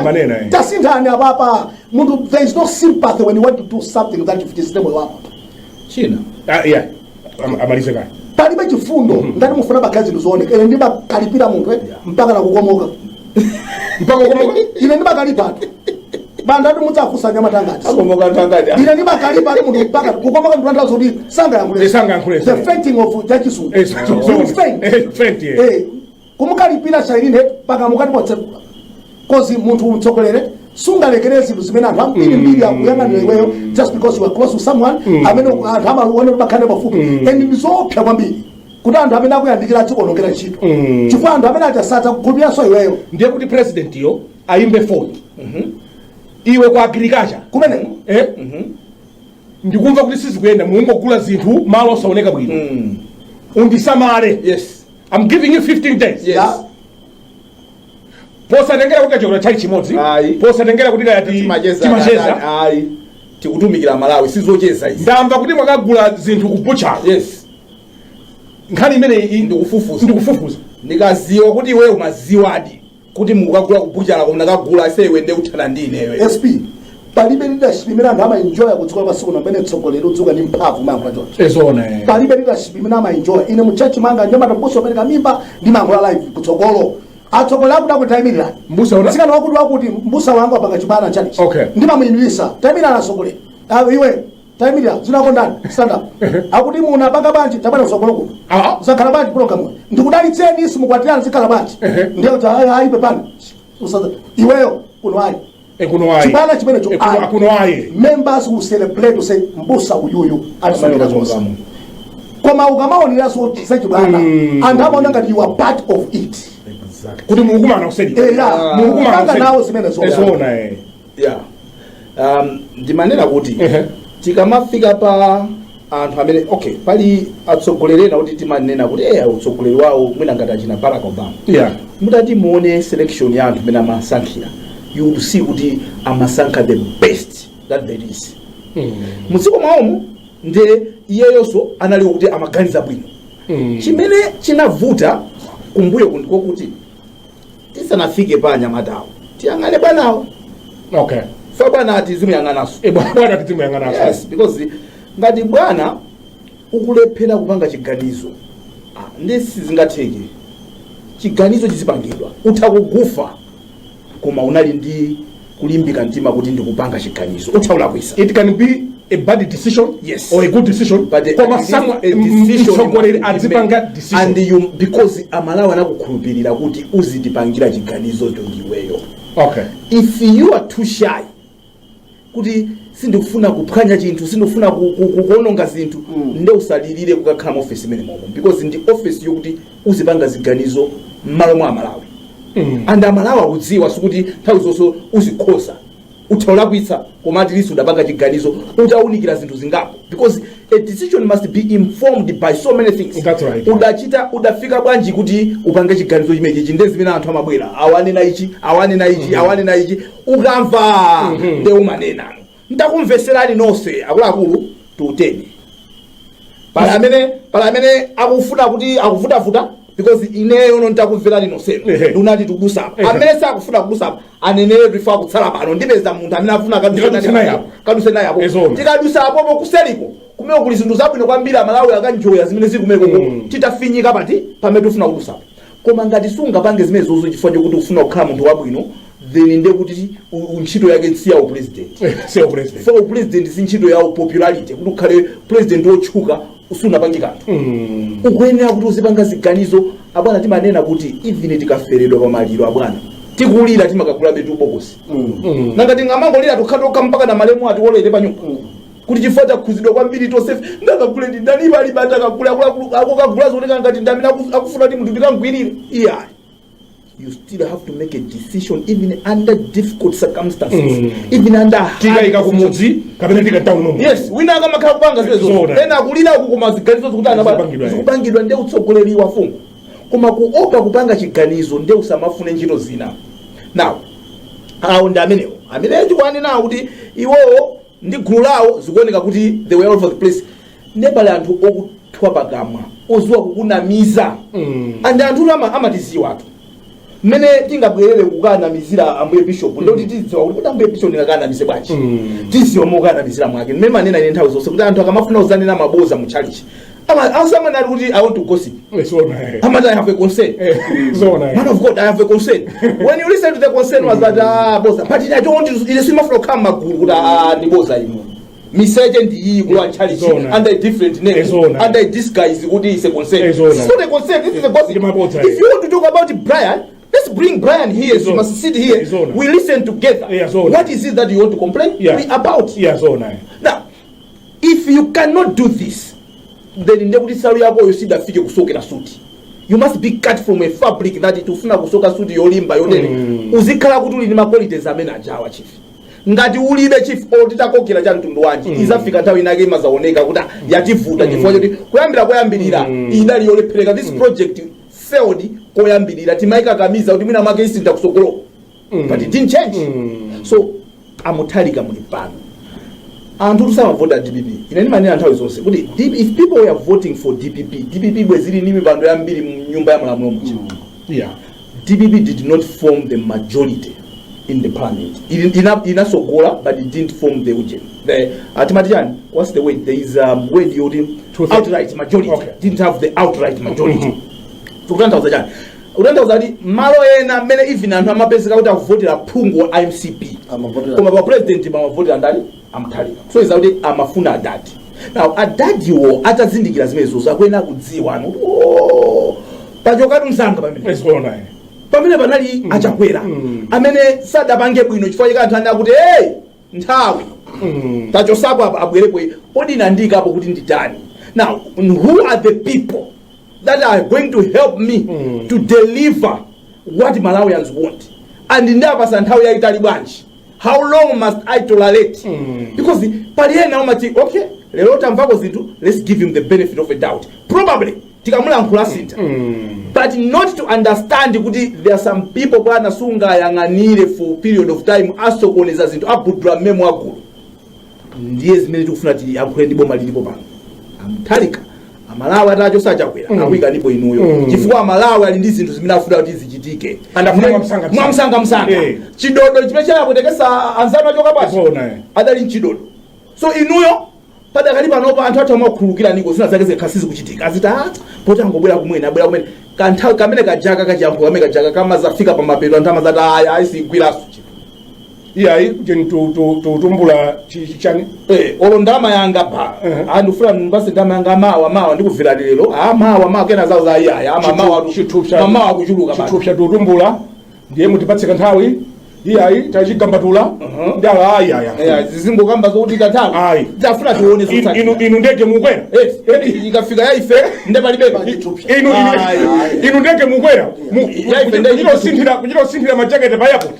Manena tasitani apapa munthu there is no sympathy when you want to do something that you feel stable wako. China. Yeah. Amalize kai. Palibe chifundo ngati mufuna bakazi ndizooneka ene ndi bakalipira munthu mpaka na kukomoka. Ine ndibakalipa banda ndi mudzafusa nyama tangati akomoka tangati ine ndibakalipa ndi munthu mpaka kukomoka ndo ndazo kuti sanga yankhule the fainting of jachisu kumukalipira chairine paka mukati potsekula kozi munthu mtsokolere sungalekere zinthu zimene anthu ambiri akuyang'anira iweyo just because you are close to someone amene anthu amaluone bakhale pafupi and ndizopsa kwambiri kuti anthu amene akuyandikira chikonongera ntchito chifukwa anthu amene achasatsa kukhulupiranso iweyo ndiye kuti president yo ayimbe foni iwe kwa agriculture kumene ndikumva kuti sizikuyenda mungogula zinthu malo osaoneka bwino undisamale. Yes, I'm giving you 15 days. Yes. Posatengera kuti kachokera chali chimodzi posatengera kuti kaya timacheza tikutumikira Malawi sizocheza izi ndamva kuti mwakagula zinthu kubucha. Yes, nkhani imene ndikufufuza ndikaziwa kuti iwe umaziwadi kuti mukagula kubucha lako mnakagula sewe nde uthana ndine iwe SP palibe leadership imene anthu amaenjoy kudziko masiku pamene mtsogoleri udzuka ndi mphamvu mankho acho palibe leadership imene amaenjoy ine mu church manga njoma tambuso pereka mimba ndi mankho live kutsogolo atsogoleri akuda kuti taimirira sikana wakuti mbusa wangu apanga chibana chalichi ndimamuyimilisa taimirira atsogoleri iwe taimirira zinakondani stand up akuti muna panga banji tabana kutsogolo kuno zakhala banji program ndikudalitseni isi mukwatirana zikhala banji ndiye kuti aipe pani iweyo kuno ayi chipana chimene cho members who celebrate say mbusa uyuyu alifanira zonse koma ukamaoneraso sechibana anthu amaona ngati you are part of it kuti mukumana usedi mukumana nawo zimene zona ndimanena kuti tikamafika pa anthu amene pali atsogolerena kuti timanena kuti utsogoleri wawo mwina ngati achina Barack Obama mutati muone selection ya anthu amene amasankhira you will see kuti amasankha the best that there is mudziko mwawomo nde iyeyonso anali kuti amaganiza bwino chimene chinavuta kumbuyo kundiko kuti tisanafike pa anyamatawo tiyang'ane bwanawo fa bwana ati zimuyang'anaso bwana ati zimuyang'anaso. Yes, because ngati bwana ukulephera kupanga chiganizo ndi sizingatheke chiganizo chizipangidwa utha kugufa koma unali ndi kulimbika mtima kuti ndikupanga chiganizo uthaula kwisa. It can be a bad decision, yes, or a good decision, but koma some decision azipanga decision and you because Amalawi anakukhulupirira kuti uzitipangira chiganizo to ndiweyo. Okay, if you are too shy kuti sindikufuna kuphwanya chinthu sindikufuna kuononga zinthu nde usalilire kukakhala mu office imene momwe because ndi office yokuti uzipanga ziganizo m'malo mwa Malawi and Malawi akudziwa sikuti nthawi zonse uzikhoza uthaulakwitsa koma at least udapanga chiganizo utaunikira zinthu zingapo because a decision must be informed by so many things. That's right. Udafika bwanji kuti upange chiganizo chimechi chinde zimene anthu amabwera awane na ichi ukamva nde umanena ndakumveserani nonse akuluakulu tuteni pala amene akufuna kuti akuvutavuta because ineyo nontakumverani nonsenu ndunati tukudusapa amene sakufuna kudusapa anenere tifa kutsala pano ndipeza munthu amene afuna kaduse naye apo tikadusapo kuseliko kumene kuli zinthu zabwino kwambiri Malawi akanjoya zimene zikumeko titafinyika pati pamene tifuna kudusapa koma ngati sungapange zimene zozo chifukwa chokuti ufuna kukhala munthu wabwino then nde kuti ntchito yake siya president for president si ntchito yawo popularity kuti ukhale president otchuka usunapangika ukuyenera kuti uzipanga ziganizo abwana timanena kuti even tikaferedwa pamaliro abwana tikulira timakagula betu bokosi nangati ngamangolira tukhatoka mpaka na malemu ati wolere pa nyumba kuti chifukwa chakhuzidwa kwambiri tonse ndakagule ndani bali bata akukagula zoneka ngati ndamina akufuna kuti munthu tikangwirire you still have to make a decision even under difficult circumstances even under tika kumudzi kapena tika town yes wina akamakhala kupanga zimezo ena kulira kukoma ziganizo zikuti zikupangidwa nde utsogoleri wa fungo koma kuopa kupanga chiganizo nde usamafune ntchito zina now awo ndi amene chikwani nawo kuti iwowo ndi gulu lawo zikuoneka kuti they were all over the place nepali anthu okuthwa pakamwa ozuwa kukunamiza and anthu amatiziwa atu mene tingabwerere kukanamizira ambuye bishop ndo kuti tidziwa kuti ambuye bishop ndingakanamize bwanji tiziwa mokanamizira mwake mmene manena ine nthawi zonse kuti anthu akamafuna uzanena maboza mu church someone kuti I want to gossip I have a concern man of God I have a concern when you listen to the concern was that boza but I don't want to ile simafuna kama magulu kuti ndi boza ino miseje ndi kwa church under a different name under this guy is kuti is a concern it's not a concern this is a gossip if you want to talk about Brian, let's bring Brian here. So you must sit here. We listen together. What is it that you want to complain about? Now, if you cannot do this, then in the salary you see that figure kusokera suit. You must be cut from a fabric that it ufuna kusoka suit yolimba yonene. Uzikala kutuli ni mapolitics amene ajawa chief. Ngati ulibe chief otitakokera cha mtundu wanji izafika nthawi inake mazaoneka kuti yativuta chifukwa choti kuyambirira idali yolephereka this project failed koyambirira timaika kamiza kuti mwina make isinda kusokolo but it didn't change so amutalika muli pano anthu tusamavota DPP inani manena nthawi zonse kuti if people were voting for DPP bwezili ni mipando yambiri mu nyumba ya malamulo muchi DPP did not form the majority in the parliament inasogola but it didn't form the ujeni atimatiani what's the word there is word yoti outright majority didn't have the outright majority tukutantauza chani utantauza kuti malo ena mmene even anthu amapezeka kuti akuvotera phungu wa MCP koma pa president amavotera ndani amtalika so iza kuti amafuna adadi now adadiwo atazindikira zimenezo akuyenera kudziwa ano pachokati msanga pamene panali achakwera amene sadapange bwino chifukwa chika anthu anakuti nthawi tachosapo abwerepo podi nandikapo kuti nditani now who are the people that are going to help me to deliver what Malawians want and never santhawi yaitali bwanji how long must I tolerate because paliena umati okay lero tamvako zinthu let's give him the benefit of a doubt probably tikamulankhula sintha but not to understand kuti there are some people bwana sunga yang'anire for period of time asokoneza zinthu abudra memo agulu ndiye zimene tikufuna ti akhule ndi boma lilipo pano amtalika Malawi atacho sachakwera akuyika ndipo inuyo chifukwa Malawi ali ndi zinthu zimene afuna kuti zichitike andafuna msanga chidodo chimene chalapotekesa anzano achoka basi adali chidodo so inuyo padakali panopa anthu athu amakhulukira niko zina zake zekhasizi kuchitika azita poti angobwera kumwene abwera kumene kanthawi kamene kajaka kachiyankho kamene kajaka kama zafika pa mapeto anthu amazati ayisigwiraso iyayi tutumbula chichani olo ndama yanga pa andufuna mbase ndama yanga mawa ndikuvira lero mawa kena zawo za iyaya mawa kuchuluka chithupsa tutumbula ndiye mutipatse kanthawi iyayi tachigambatula ndala aya zizingokamba zokuti katalo tafuna tione inu ndege mukwera ikafika yaife ndepalibepa inu ndege mukwera kuchitosinthira majakete pa airport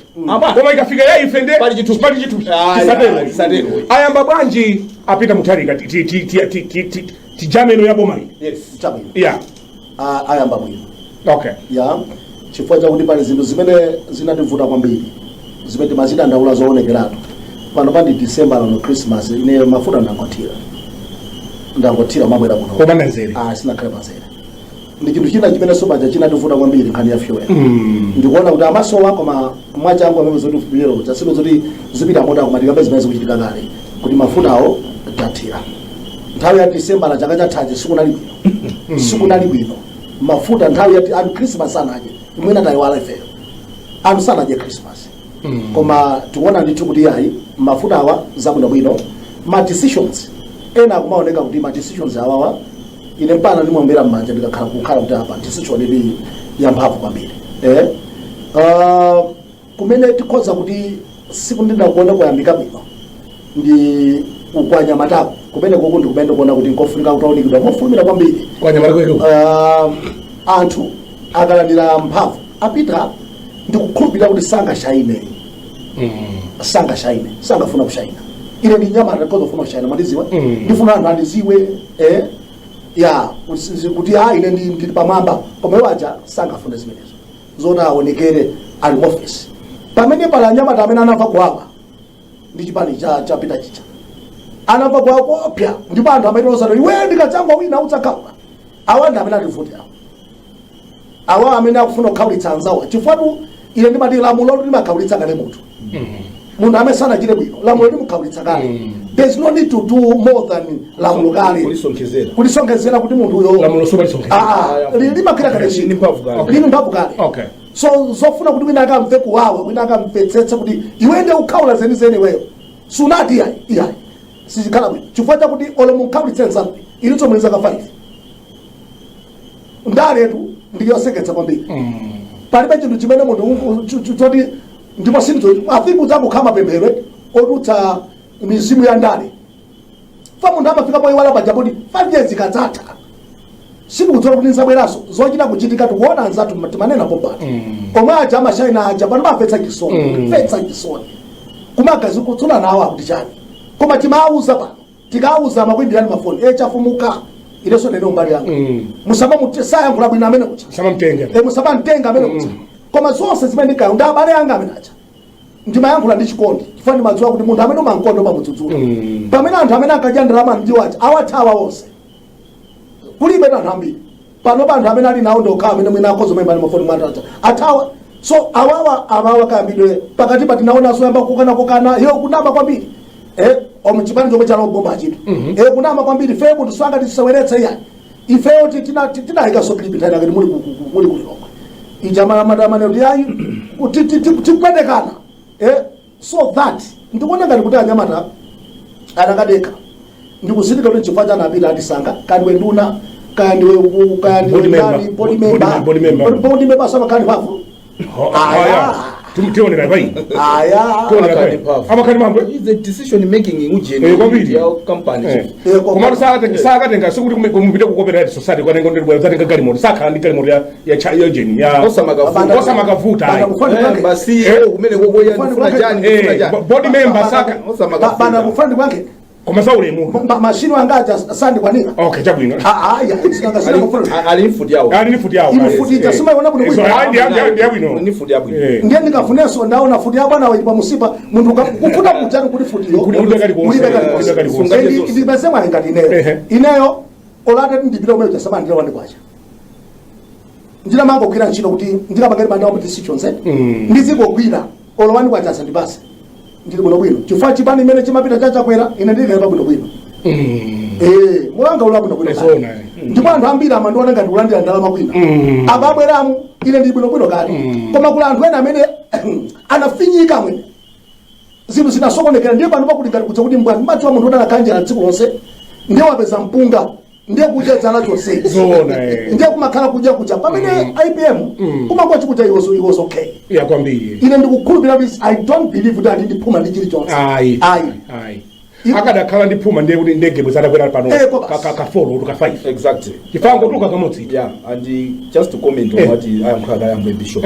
koma ikafika yaife nde pali chithupi ayamba bwanji apita mutharika tijameno yabomali ayamba bwino okay chifukwa chakuti pali zinthu zimene zinativuta kwambiri zimene timazidandaula zoonekeratu pano pandi December lano Christmas ine mafuta ndangothira mabwera kuno koma nanzere sinakhale panzere ndi chinthu china chimene sobaja chinativuta kwambiri nkhani ya fuel ndikuona kuti amaso wako mwachangu amene zoti fuel chasino zoti zipita moto akumatika zimene zikuchitika kale kuti mafutawo tathira nthawi ya December la chaka chathachi sikunali bwino mafuta nthawi ya Christmas anaje imwena tayiwala ifeyo anu sanaje Christmas koma tikuona ndithu kuti yayi mafuta awa zabwinobwino ma decisions ena akumaoneka kuti ma decisions awawa ine mpana ndimwombera m'manja ndikakhala kukhala kuti apa decision ili yamphamvu kwambiri kumene tikhoza kuti siku ndinakuona kuyambika bwino ndi ukwanyamatako kumene koko ndi kumene kuona kuti nkofunika kutaunikidwa mofulumira kwambiri anthu akalandira mphamvu apita ndikukhulupirira kuti sangashaine sangafuna kushaina ine ndi nyama ndikofuna kushaina maliziwa ndifuna anthu andiziwe kuti ine ndili pamwamba koma iwaja sangafuna zimenezo zoti aonekere ali office pamene pala anyamata amene anamva kuwawa ndi chipani chapita chicha anamva kuwawa opya ndipo anthu amene osati iwe ndikachangwa wina utsakhawa awa ndi amene ativuti awa amene akufuna kukhawulitsa anzawo chifukwa ine ndimati lamulo limakhawulitsa kale munthu amene sanachite bwino lamulo limukhawulitsa kale there is no need to do more than lamulo kale kulisonkhezera kuti munthu uyo limakhira kale lini mphamvu kale so zofuna kuti wina akamve kuwawa wina akamvetsetse kuti iwe ndi ukhawula zenizeni iweyo sunati iyayi sizikhala bwino chifukwa chakuti olo mukhawulitse nzanu ilinso mwezi ka 5 ndaletu ndiyoseketsa kwambiri palibe chinthu chimene munthu choti ndipo sinzo afiku zakukhala mapemphero odutsa mizimu ya ndale fa munthu amafika poyiwala pajapoti 5 years ikadzatha sikutsola kuti nzabweraso zochita kuchitika tikuona anzathu timanena popata omwe aja amashaina aja pano mapetsa chisoni kumagazi kutsula nawo akuti chani koma timauza pano tikauza makwimbirani mafoni Chafumuka ileso nene umbali yangu musaba sayankhula bwino amene kucha musaba mtenga amene kucha koma zonse zimene ndikayo ndi abale anga amene acha ndimayankhula ndi chikondi chifukwa ndimadziwa kuti munthu amene umankondo pamudzudzula pamene anthu amene akadya ndalama ndiwo acha awathawa onse kulibe anthu ambiri pano anthu amene ali nawo ndokhala amene mwina akhoza mayimba ndi mafoni mwanthu acha athawa so awawa kayambidwe pakati patinaonanso yamba kokana iyo kunama kwambiri chipani chomwe chalobomba achito kunama kwambiri fe munthu swanga tiseweretsa iyani ifeyo tinayikaso klipi nthawi yakati muli kulilongwe ijamamadamane kuti ayi tikupendekana so that ndikuona ngati kuti anyamata anakadeka ndikuzindika kuti chifukwa chanapita atisanga kandiwe nduna kandiwe body member samakani mphamvu tionera pai amakani mambo is the decision making ujeni ya company koma sakatenga sikuti kumupita kukopera society kwa nengo ndibwa zatenga galimoto sakhala ndi galimoto ya ujeni ya osamakavuta basi kumene kokoya ndifuna jani body member saka bana kufandi kwake koma saule mu machine wangaja sandi kwanira okay chabwino sinanga kufuna alifuti yawo imufuti sima yona kuno ya bwino ni futi yabwino ndiye ndikafuneso ndaona futi yabwana wa musipa muntu kufuta kujana kuti futi yo ndibese mwa ngati ineyo olata ndibira umwe utasaba ndira wandi kwacha ndira mango kwira nchino kuti ndika bagari banda wa decisions ndizikogwira olowani kwacha sandibase ndiri kuno bwino chifukwa chipani imene chimapita chachakwera ine ndiri pa bwino mulanga ula bwino ndipo anthu ambiri amandiona ngati kulandira ndalama bwino ababweramu ine ndiri bwino kale koma kula anthu ena amene anafinyika mwene zinthu zinasokonekera ndiye pano pakuti ngati kudza kuti mbwani madziwa munthu udanakhanjira tsiku lonse ndiye wapeza mpunga ndiye kuja dzana chose zona ndiye kumakhala kuja pamene IPM kumakwa chikuja iwoso okay ya kwambiri ine ndikukhulupirira kuti I don't believe that ndiphuma ndi chili chonse ayi akadakhala ndiphuma ndiye kuti ndege bwezatakwera pano ka 4 to ka 5 exactly chifango tuka kamodzi yeah and just to comment on what ayankhula yambe Bishop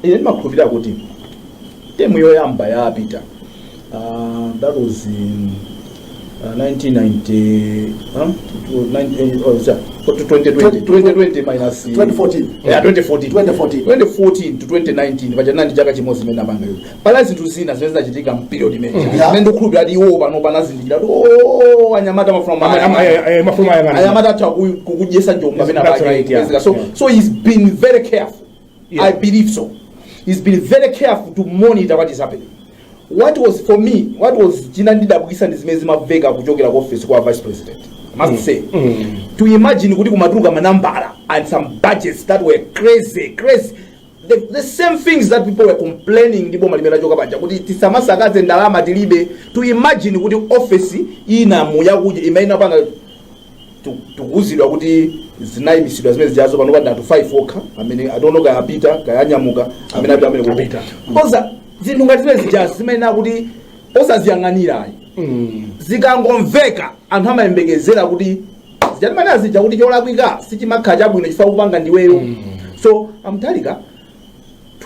ine ndimakhulupirira kuti temu yoyamba yapita that was in 1990 2020 minus 2014 yeah 2014 to 2019 pajanani chaka chimodzi mena banga yo palazi tuzina zimene zinachitika mperiod imene nende ukhulupirira kuti iwo pano panazindikira kuti anyamata mafuma anyamata atha kukudyesa njomba mena banga so he's been very careful I believe so he's been very careful to monitor what is happening. What was chinandidabwisa ndi zimene zimaveka kuchokera ku office kwa vice president must say to imagine kuti kumatuluka manambala and some budgets that were crazy the same things that people were complaining ndipo malimera choka banja kuti tisamasakaze ndalama tilibe to imagine kuti office ina muya kuja imaina panga tukuzidwa kuti zinayimisidwa zimene zijazo pano panda 5 okha amene adonoka yapita kayanyamuka amene apita koza zinthu ngati zijazo zimene kuti osaziyang'anira zikangomveka anthu amayembekezera kuti zijatimana zija kuti cholakwika sichimakhala chabwino chifukwa kupanga ndiweyo so amtalika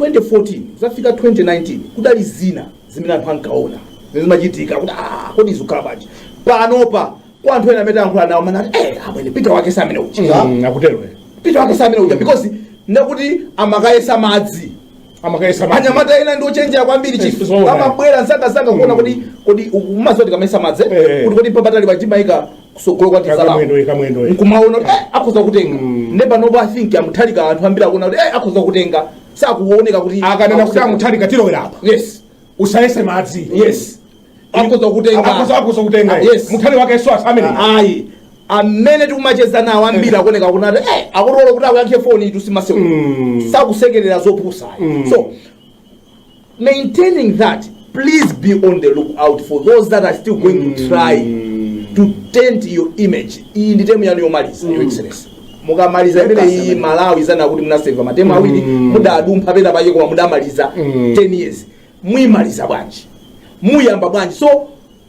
2014 zafika 2019 kudali zina zimene anthu ankaona zimachitika kuti kodi izikhala bwanji panopa kwa anthu ena amene ayankhula nawo manati abwene pita wake samene uja akutero pita wake samene uja because ndakuti amakayesa madzi anyamata ena ndi ochenjera kwambiri chifu amabwera nsanga kuona kodi umazoti kamesa madzi kuti papatali pachimayika kusogolo kwa tizala nkumaona akhoza kutenga nepanopo I think amuthalika anthu ambiri akuona kuti akhoza kutenga sakuoneka kuti akanena kuti amuthalika tilowera apa yes usayese madzi yes akhoza kutenga yes muthali wake so amene ayi amene tikumacheza nawo ambiri akuoneka kunati akulola kuti akuyankhe foni tusimase sakusekerera zopusa so maintaining that please be on the lookout for those that are still going to try to taint your image iyi ndi temu yanu yomaliza your excellency mukamaliza imene iyi Malawi zana kuti munaseva matemu awiri mudadumpha pena pake koma mudamaliza 10 years muyimaliza bwanji muyamba bwanji so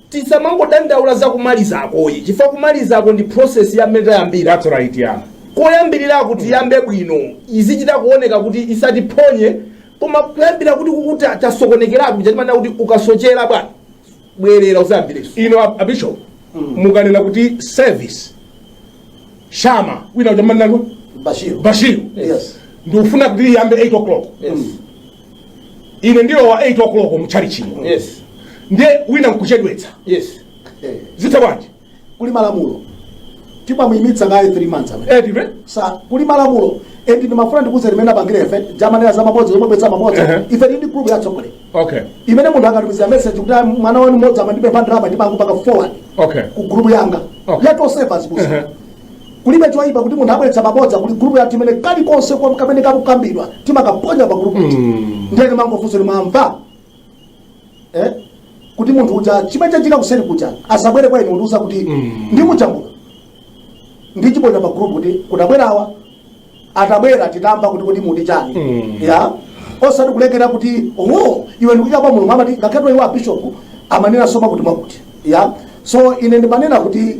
tisamangodandaula za kumaliza akoyi chifukwa kumaliza ako ndi process ya mmene tayambira that's right yeah koyambirira kuti yambe bwino izichita kuoneka kuti isatiphonye koma kuyambira kuti kukuti tasokonekerapo chatimana kuti ukasochera bwana bwerera usayambireso ino Bishop mukanena kuti service shama wina ujamanana Bashir yes ndufuna kuti yambe 8 o'clock yes ine ndiyo wa 8 o'clock mchali chino yes ndiye wina nkuchedwetsa yes zita bwanji kuli malamulo tipa muyimitsa ngaye 3 months dive sa kuli malamulo ndi mafuna ndikuze limene apangire ife jamani za mabodza zomwe bwetsa mabodza ife ndi group ya chocolate okay imene munthu akatumiza message kuti mwana wanu modza mandibe pandrama ndipangu paka forward okay ku group yanga yato savers kusa kulibe choiba kuti munthu abweretsa mabodza kuli group ya timene kali konse kwa kamene kakukambidwa timakaponya pa group ndiye mangofuso limamva kuti munthu uja chimene chachika kuseri kuja asabwere kwa ine unduza kuti ndi muchambula ndi chibonya pa group kuti kudabwerawa atabwera titamba kuti muti chani ya osati kulekera kuti iwe ndikuika pa mulungu amati ngakhetwa iwo Bishop amanena soma kuti mwakuti ya so ine ndimanena kuti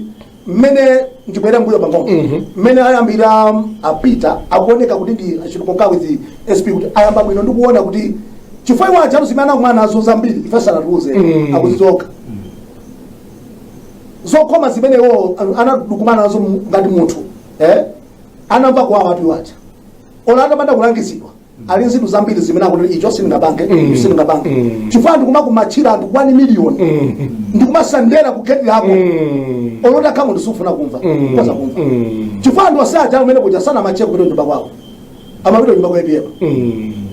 mmene ndibwera mbuyo pang'ono mmene ayambira apita akuoneka kuti ndi achitukonka with SP kuti ayamba bwino ndikuona kuti chifukwa iwo ajabu zimene akumana nazo zambiri ife sanatuuze akuzizoka zokoma zimene iwo anadukumana nazo ngati munthu anamva kwa watu wacha ola atabanda kulangizidwa ali nzidu zambiri zimene akuti icho singabange chifukwa ndikumakumachira anthu 1 million ndikumasandera ku gate lako olota kama ndisufuna kumva kwaza kumva chifukwa ndo saja umene kuja sana macheko kuti nyumba kwako amapita nyumba kwa IPM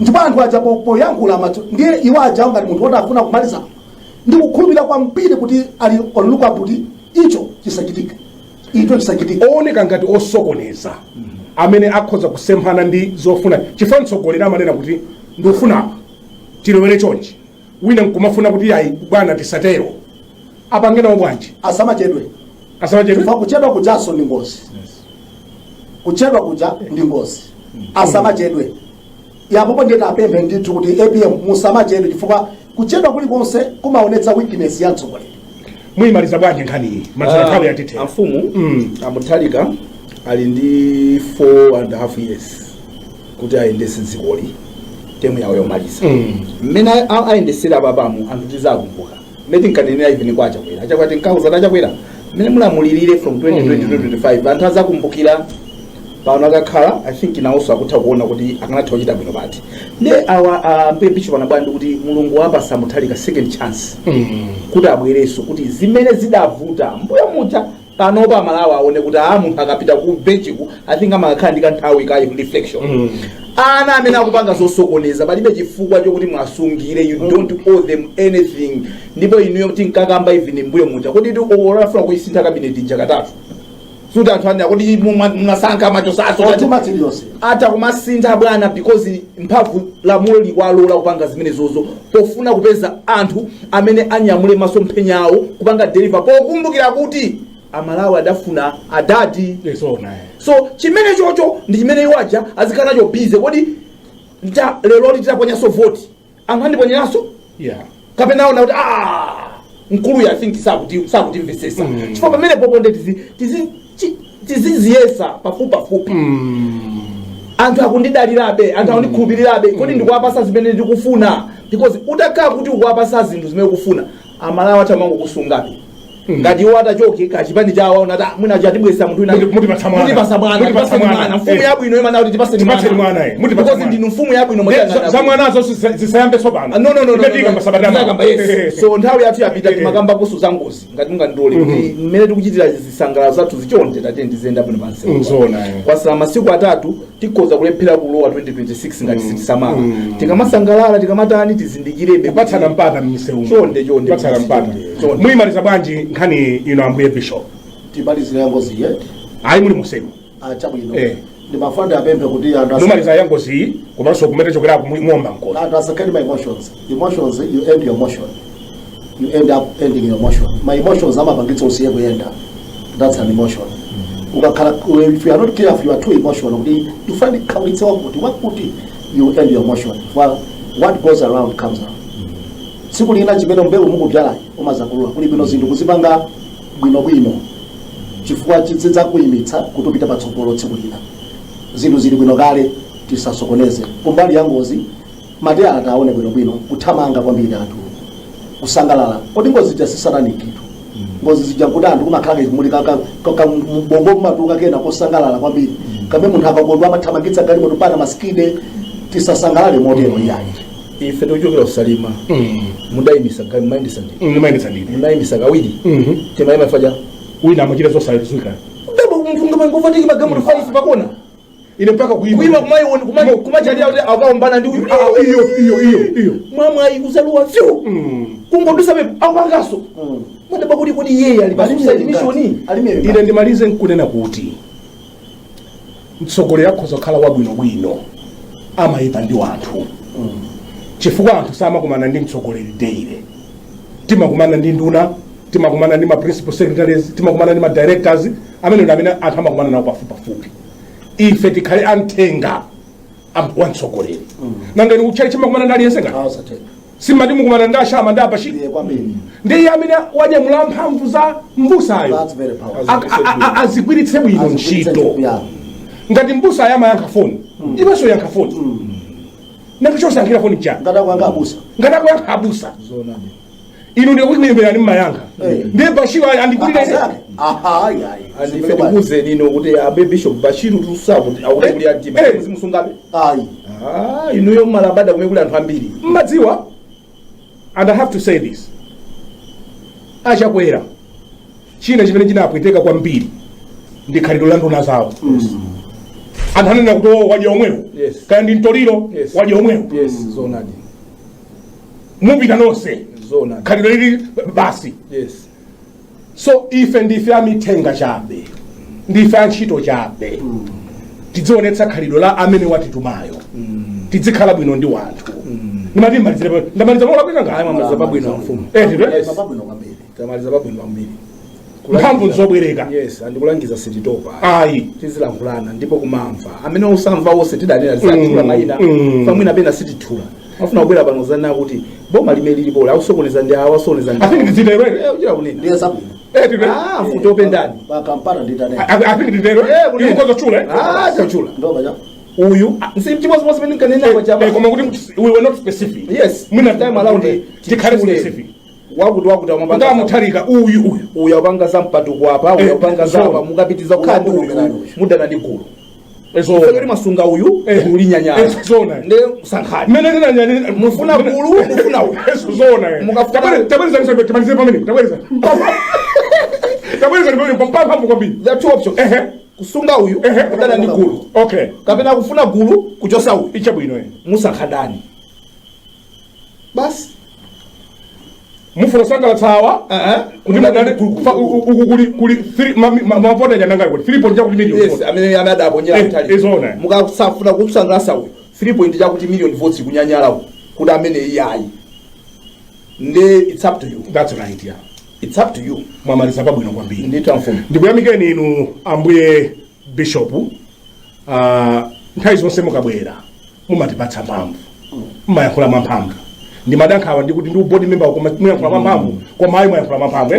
ndipo anthu aja poyankhula amacho ndiye iwo aja ngati munthu wotafuna kumaliza ndikukhulupirira kwambiri kuti ali oluka kuti icho chisachitike oneka ngati osokoneza amene akhoza kusemphana ndi zofuna chifukwa mtsogolera amanena kuti ndofuna tilowere chonchi wina nkumafuna kuti ayi bwana tisatero apangena bwanji asamachedwe Asamachedwe. Chifukwa kuchedwa kujaso ndi ngozi. Kuchedwa kuja ndi ngozi. Asamachedwe. Yapopo ndiye tapemphe ndithu kuti APM musamachedwe chifukwa kuchedwa kulikonse kumaonetsa weakness ya mtsogoleri. Muyimaliza bwanji nkhaniyi mazira nthawi yatithe. Amfumu amuthalika ali ndi 4.5 years kuti ayendese dzikoli temu yawo yomaliza. Mmene ayendesera babamu anthu tizakumbuka. Meti nkanenera even kwa achakwera. Achakwati nkauza achakwera. Mmene mulamulirire from 2020 to 2025 anthu azakumbukira pano akakhala I think nawonso akutha kuona kuti akanatha kuchita bwino pati. Nde awa Bishop anabwandi kuti Mulungu wapasa Muthalika second chance. Kuti abwereso kuti zimene zidavuta mbuya mucha panopa Malawi aone kuti munthu akapita ku bench ku I think amakhala ndi kanthawi ka reflection. Ana amene akupanga zosokoneza palibe chifukwa chokuti mwasungire, you don't owe them anything. Ndipo inuyo kuti nkakamba even mbuyo mucha kuti olafuna kuisintha cabinet jakatatu. Suda anthu kuti munasankha machosaso ata kumasintha bwana because mphamvu lamulo likwalola kupanga zimene zozo pofuna kupeza anthu amene anyamule masomphenyawo kupanga deliver pokumbukira kuti Amalawi adafuna adadi. So chimene chocho ndi chimene iwaja azikana nacho busy kuti lero litaponya so vote anthu andiponyaso kapena ona kuti nkulu ya think sakuti mvesesa chifukwa pamene popo ndi tiziziyesa pafupi anthu akundidalirabe anthu akundikhulupirirabe kodi ndikuwapasa zimene ndikufuna because utakhala kuti ukuwapasa zinthu zimene ukufuna Amalawi atamango kusungabe ngati wata choke kachipani chawo nata mwina chatibwesa munthu ina mutipasa mwana mfumu yabwino imana kuti tipase mwana because ndinu mfumu yabwino motanga za mwanazo zisayambe sopano no so nthawi yathu yapita timakamba kusu za ngozi ngati mungandole kuti mmene tikuchitira zisangala zathu zichonde tate ndizenda bwino pansi kwasala masiku atatu tikhoza kulephera kulowa 2026 ngati sitisamala tikamasangalala tikamatani tizindikirebe kupatsana mpata mmisewu chonde kupatsana mpata muyimaliza bwanji nkhani ino ambuye Bishop tibalizira yangozi yet ayi muli musemu chabwino ndimafanda yapemphe kuti anthu mumaliza yangozi komanso kumene chokera kumwomba mkono anthu asakali my emotions you end your emotion you end up ending your emotion my emotions amapangitsa usiye kuyenda that's an emotion ukakhala if you are not careful you are too emotional kuti you find it kaulitse wakuti you end your emotion well what goes around comes out siku lina chimene mbewu mukubyala umazakulula kuli bwino zinthu kuzipanga bwino chifukwa chidza kuyimitsa kutopita patsogolo tsiku lina zinthu zili bwino kale tisasokoneze kumbali ya ngozi Matere ataone bwino kuthamanga kwambiri anthu kusangalala kodi ngozi jasisarani kitu ngozi zijakuda anthu kumakhala kumulika mbongo matuka kena kusangalala kwambiri kambe munthu akakondwa amathamangitsa gali moto pana maskide tisasangalale modelo yayi ife tochokera kusalima mudayimisa kawiri temayima faja wina amachita zosalizwika ndabo mfunga mangofatiki magamu rufalisi pakona ine mpaka kuima kumachalia kuti akaombana ndi iyo mwamwayi kuzaluwa fyo kungodusa be awangaso madaba kuti yeye alipalimishoni ine ndimalize nkunena kuti mtsogolero yakhoza kukhala wabwino amayita ndi wanthu chifukwa anthu samakumana ndi mtsogoleri daily timakumana ndi nduna timakumana ndi ma principal secretaries timakumana ndi ma directors amene anthu amakumana nawo pafupi ife tikhale anthenga wa mtsogoleri nangani uchali chimakumana ndi aliyense ngati simati mukumana ndi ashama ndi abashi ndiye amene wanyamula mphamvu za mbusayo azigwiritse bwino ntchito ngati mbusa yamayankha foni iwenso yankha foni nakuchosankhira foni cha ngatakwanga abusa inu ndiye kuti miyembera ni mmayankha ndiye bashiwa andikulire andife ndikuze nino kuti Bishop Bashiru tusapo akuli atima zimusungabe inuyo mmalabada kumekuli anthu ambiri mmadziwa and I have to say this achakwera china chimene chinapweteka kwambiri ndi khalidwe la nduna zawo anthu anena kuti wadya omwewo kaya ndi mtoliro wadya omwewo mupita nonse khalidwe lili basi so ife ndife amithenga chabe ndife antchito chabe tidzionetsa khalidwe la amene watitumayo tidzikhala bwino ndi wanthu ndimati ndamaliza mola kwita ngaya mamaliza pabwino mfumu tamaliza pabwino ambiri mphamvu nzobwereka. Yes, andikulangiza sititopa. Ayi. Tizilankhulana ndipo kumamva. Amene usamva wose tidanena tisatula mayina. Famwina bena sitithula. Afuna kubwera pano zanna kuti boma limeli libola akusokoneza ndi awasokoneza ndi. I think it's there. Ujira kunena. ndiye zabwino Futope ndani. bakampana nditane I think it's there. You go to chule. Chachula. ndoba ja Uyu chimozimozi pene kanena kwa chapa. Koma kuti we were not specific. Yes. Mwina time around tikhale specific. Wakuti amapanga. Ndamutarika uyu apanga zampatuko apa, uyu apanga zapa mukapitiza kukhandi uyu mudana ndi gulu. Fekeri masunga uyu gulu nyanyala. Zona. Nde sankhani. Menene Mufuna gulu, mufuna uyu. Zona. Mukafuna tabweza tabweza pamene. Tabweza ndiponi mpamvu kwambiri. There are two options. Kusunga uyu mudana ndi gulu. Okay. Kapena kufuna gulu kuchosa uyu. Ichabwino Musankhadani. Basi. Mufuna sanga tsawa kuti madani kuli 3 mavota yananga kuti 3 point chakuti million. Yes, amene anadapo nyala mtali. Izona. Mukasafuna kusangalasa uyu 3 point chakuti million votes kunyanyala uyu kuti amene iyayi. Nde it's up to you. That's right, yeah. It's up to you. Mwamaliza pabwino kwambiri. Ndito amfumu. Ndikuyamikeni inu ambuye Bishop. Nthawi zonse mukabwera mumatipatsa mphamvu. Mmayankhula mphamvu. Ndi madankhawa ndikuti ndi board member koma muyankhula mphamvu koma ayi muyankhula mphamvu.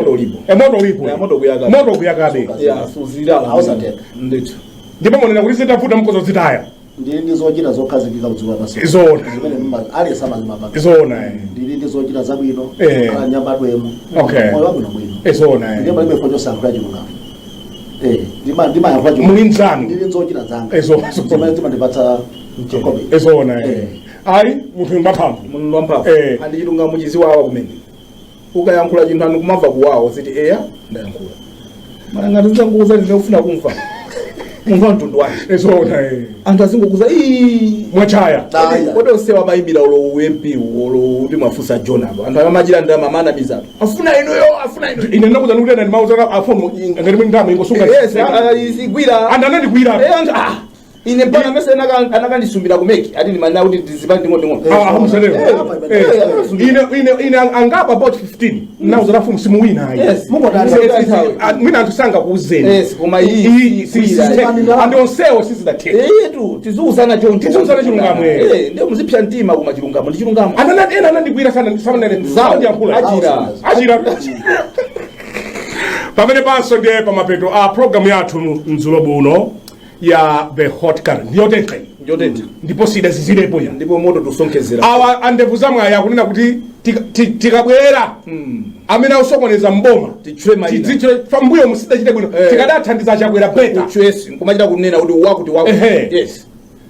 Moto kuyakabe. Yeah, suzira ausateka ndito. Ndipo monena kuti zitafuta mukozo zitaya. ndili ndizochita zokhazikika kudziwa basi Izona. zimene ali samazima baba Izona. ndili ndizochita zabwino Kala nyambadwemo Okay. moyo wabwino bwino Izona. ndiye palibe fonyo sankhula chilungamo ndima yankula chilungamo Muli nzanu. ndili nzochita zanga Izona. zimene timandipatsa kobe Izona. Ayi munthu mphamvu. Munhu wamphamvu. Andi chilungamo chiziwawa kumene. Ukayankhula chinthu anu kumamva kuwawo ziti eya ndayankhula. Mara ngati nzanguza ndinofuna kumva. Mumva mtundu wake. Izona. Anthu azingokuza mwachaya. Kote usewa mayimbira ulo UMP ulo kuti mwafusa John apo. Anthu akamachira ndama mamana bizatu. Afuna inoyo, afuna inoyo. Ine ndakuza kuti ndi mauza afunu ngati mwe ndama ingosunga. Yes, igwira. Andana ndigwira. Ine mpaka mese anakandisumbira kumeki ati ndimana kuti ndizipandi ngondo. Ine angaba about 15 nauza rafu simuwina ayi. Mwina antusanga kuuzeni. Yes, koma iyi and onsewo sisi the case. Tu tizuzana choncho. Tizuzana chilungamo. Ndio muzipya ntima kuma chilungamo. Ndi chilungamo. Ena ndigwira sana nene Zawo ndiyankhula. Ajira. Pamene panso ndiye pamapeto program yathu mdzulo buno ya the hot current yotentha ndipo sida zizilepo ya ndipo moto tusonkezera awa andevu zamwe yakunena kuti tikabwera amene usokoneza mboma tichwe fambuyo musida chite bwino tikadathandiza chakwera beta chwesi nkomachita kunena kuti wakuti yes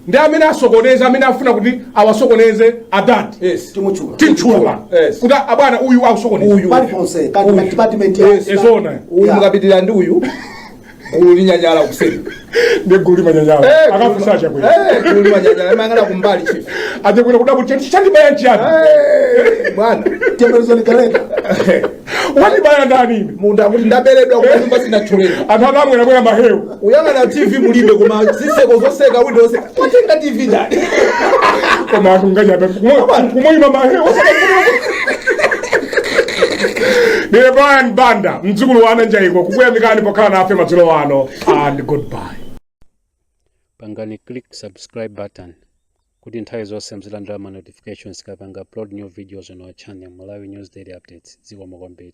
ndi amene asokoneza amene afuna kuti awasokoneze adati yes timchula kuti abwana uyu ausokoneza uyu paliponse kandi department ezona uyu mukapitirira ndi uyu gulu linyanyala kuseri ndegulu manyanyala akafusacha kweli gulu manyanyala mangala kumbali chief ate kuna kudabu chandi baya nchani bwana temezo nikaleka wani baya ndani munda kuti ndaberedwa kwa nyumba sina tholera anthu amwe nabwera maheu uyanga na TV mulibe koma ziseko zoseka windows watenga TV ndani koma akunganya kumoyima maheu Zimene Brian Banda mdzukulu wa Anangoyiamwera kukuyamikani pokhala nafe madzulo ano and goodbye. Pangani click subscribe button kuti nthawi zonse muzilandira ma notifications kapanga upload new videos on our channel Malawi News Daily Updates. Zikomo kwambiri.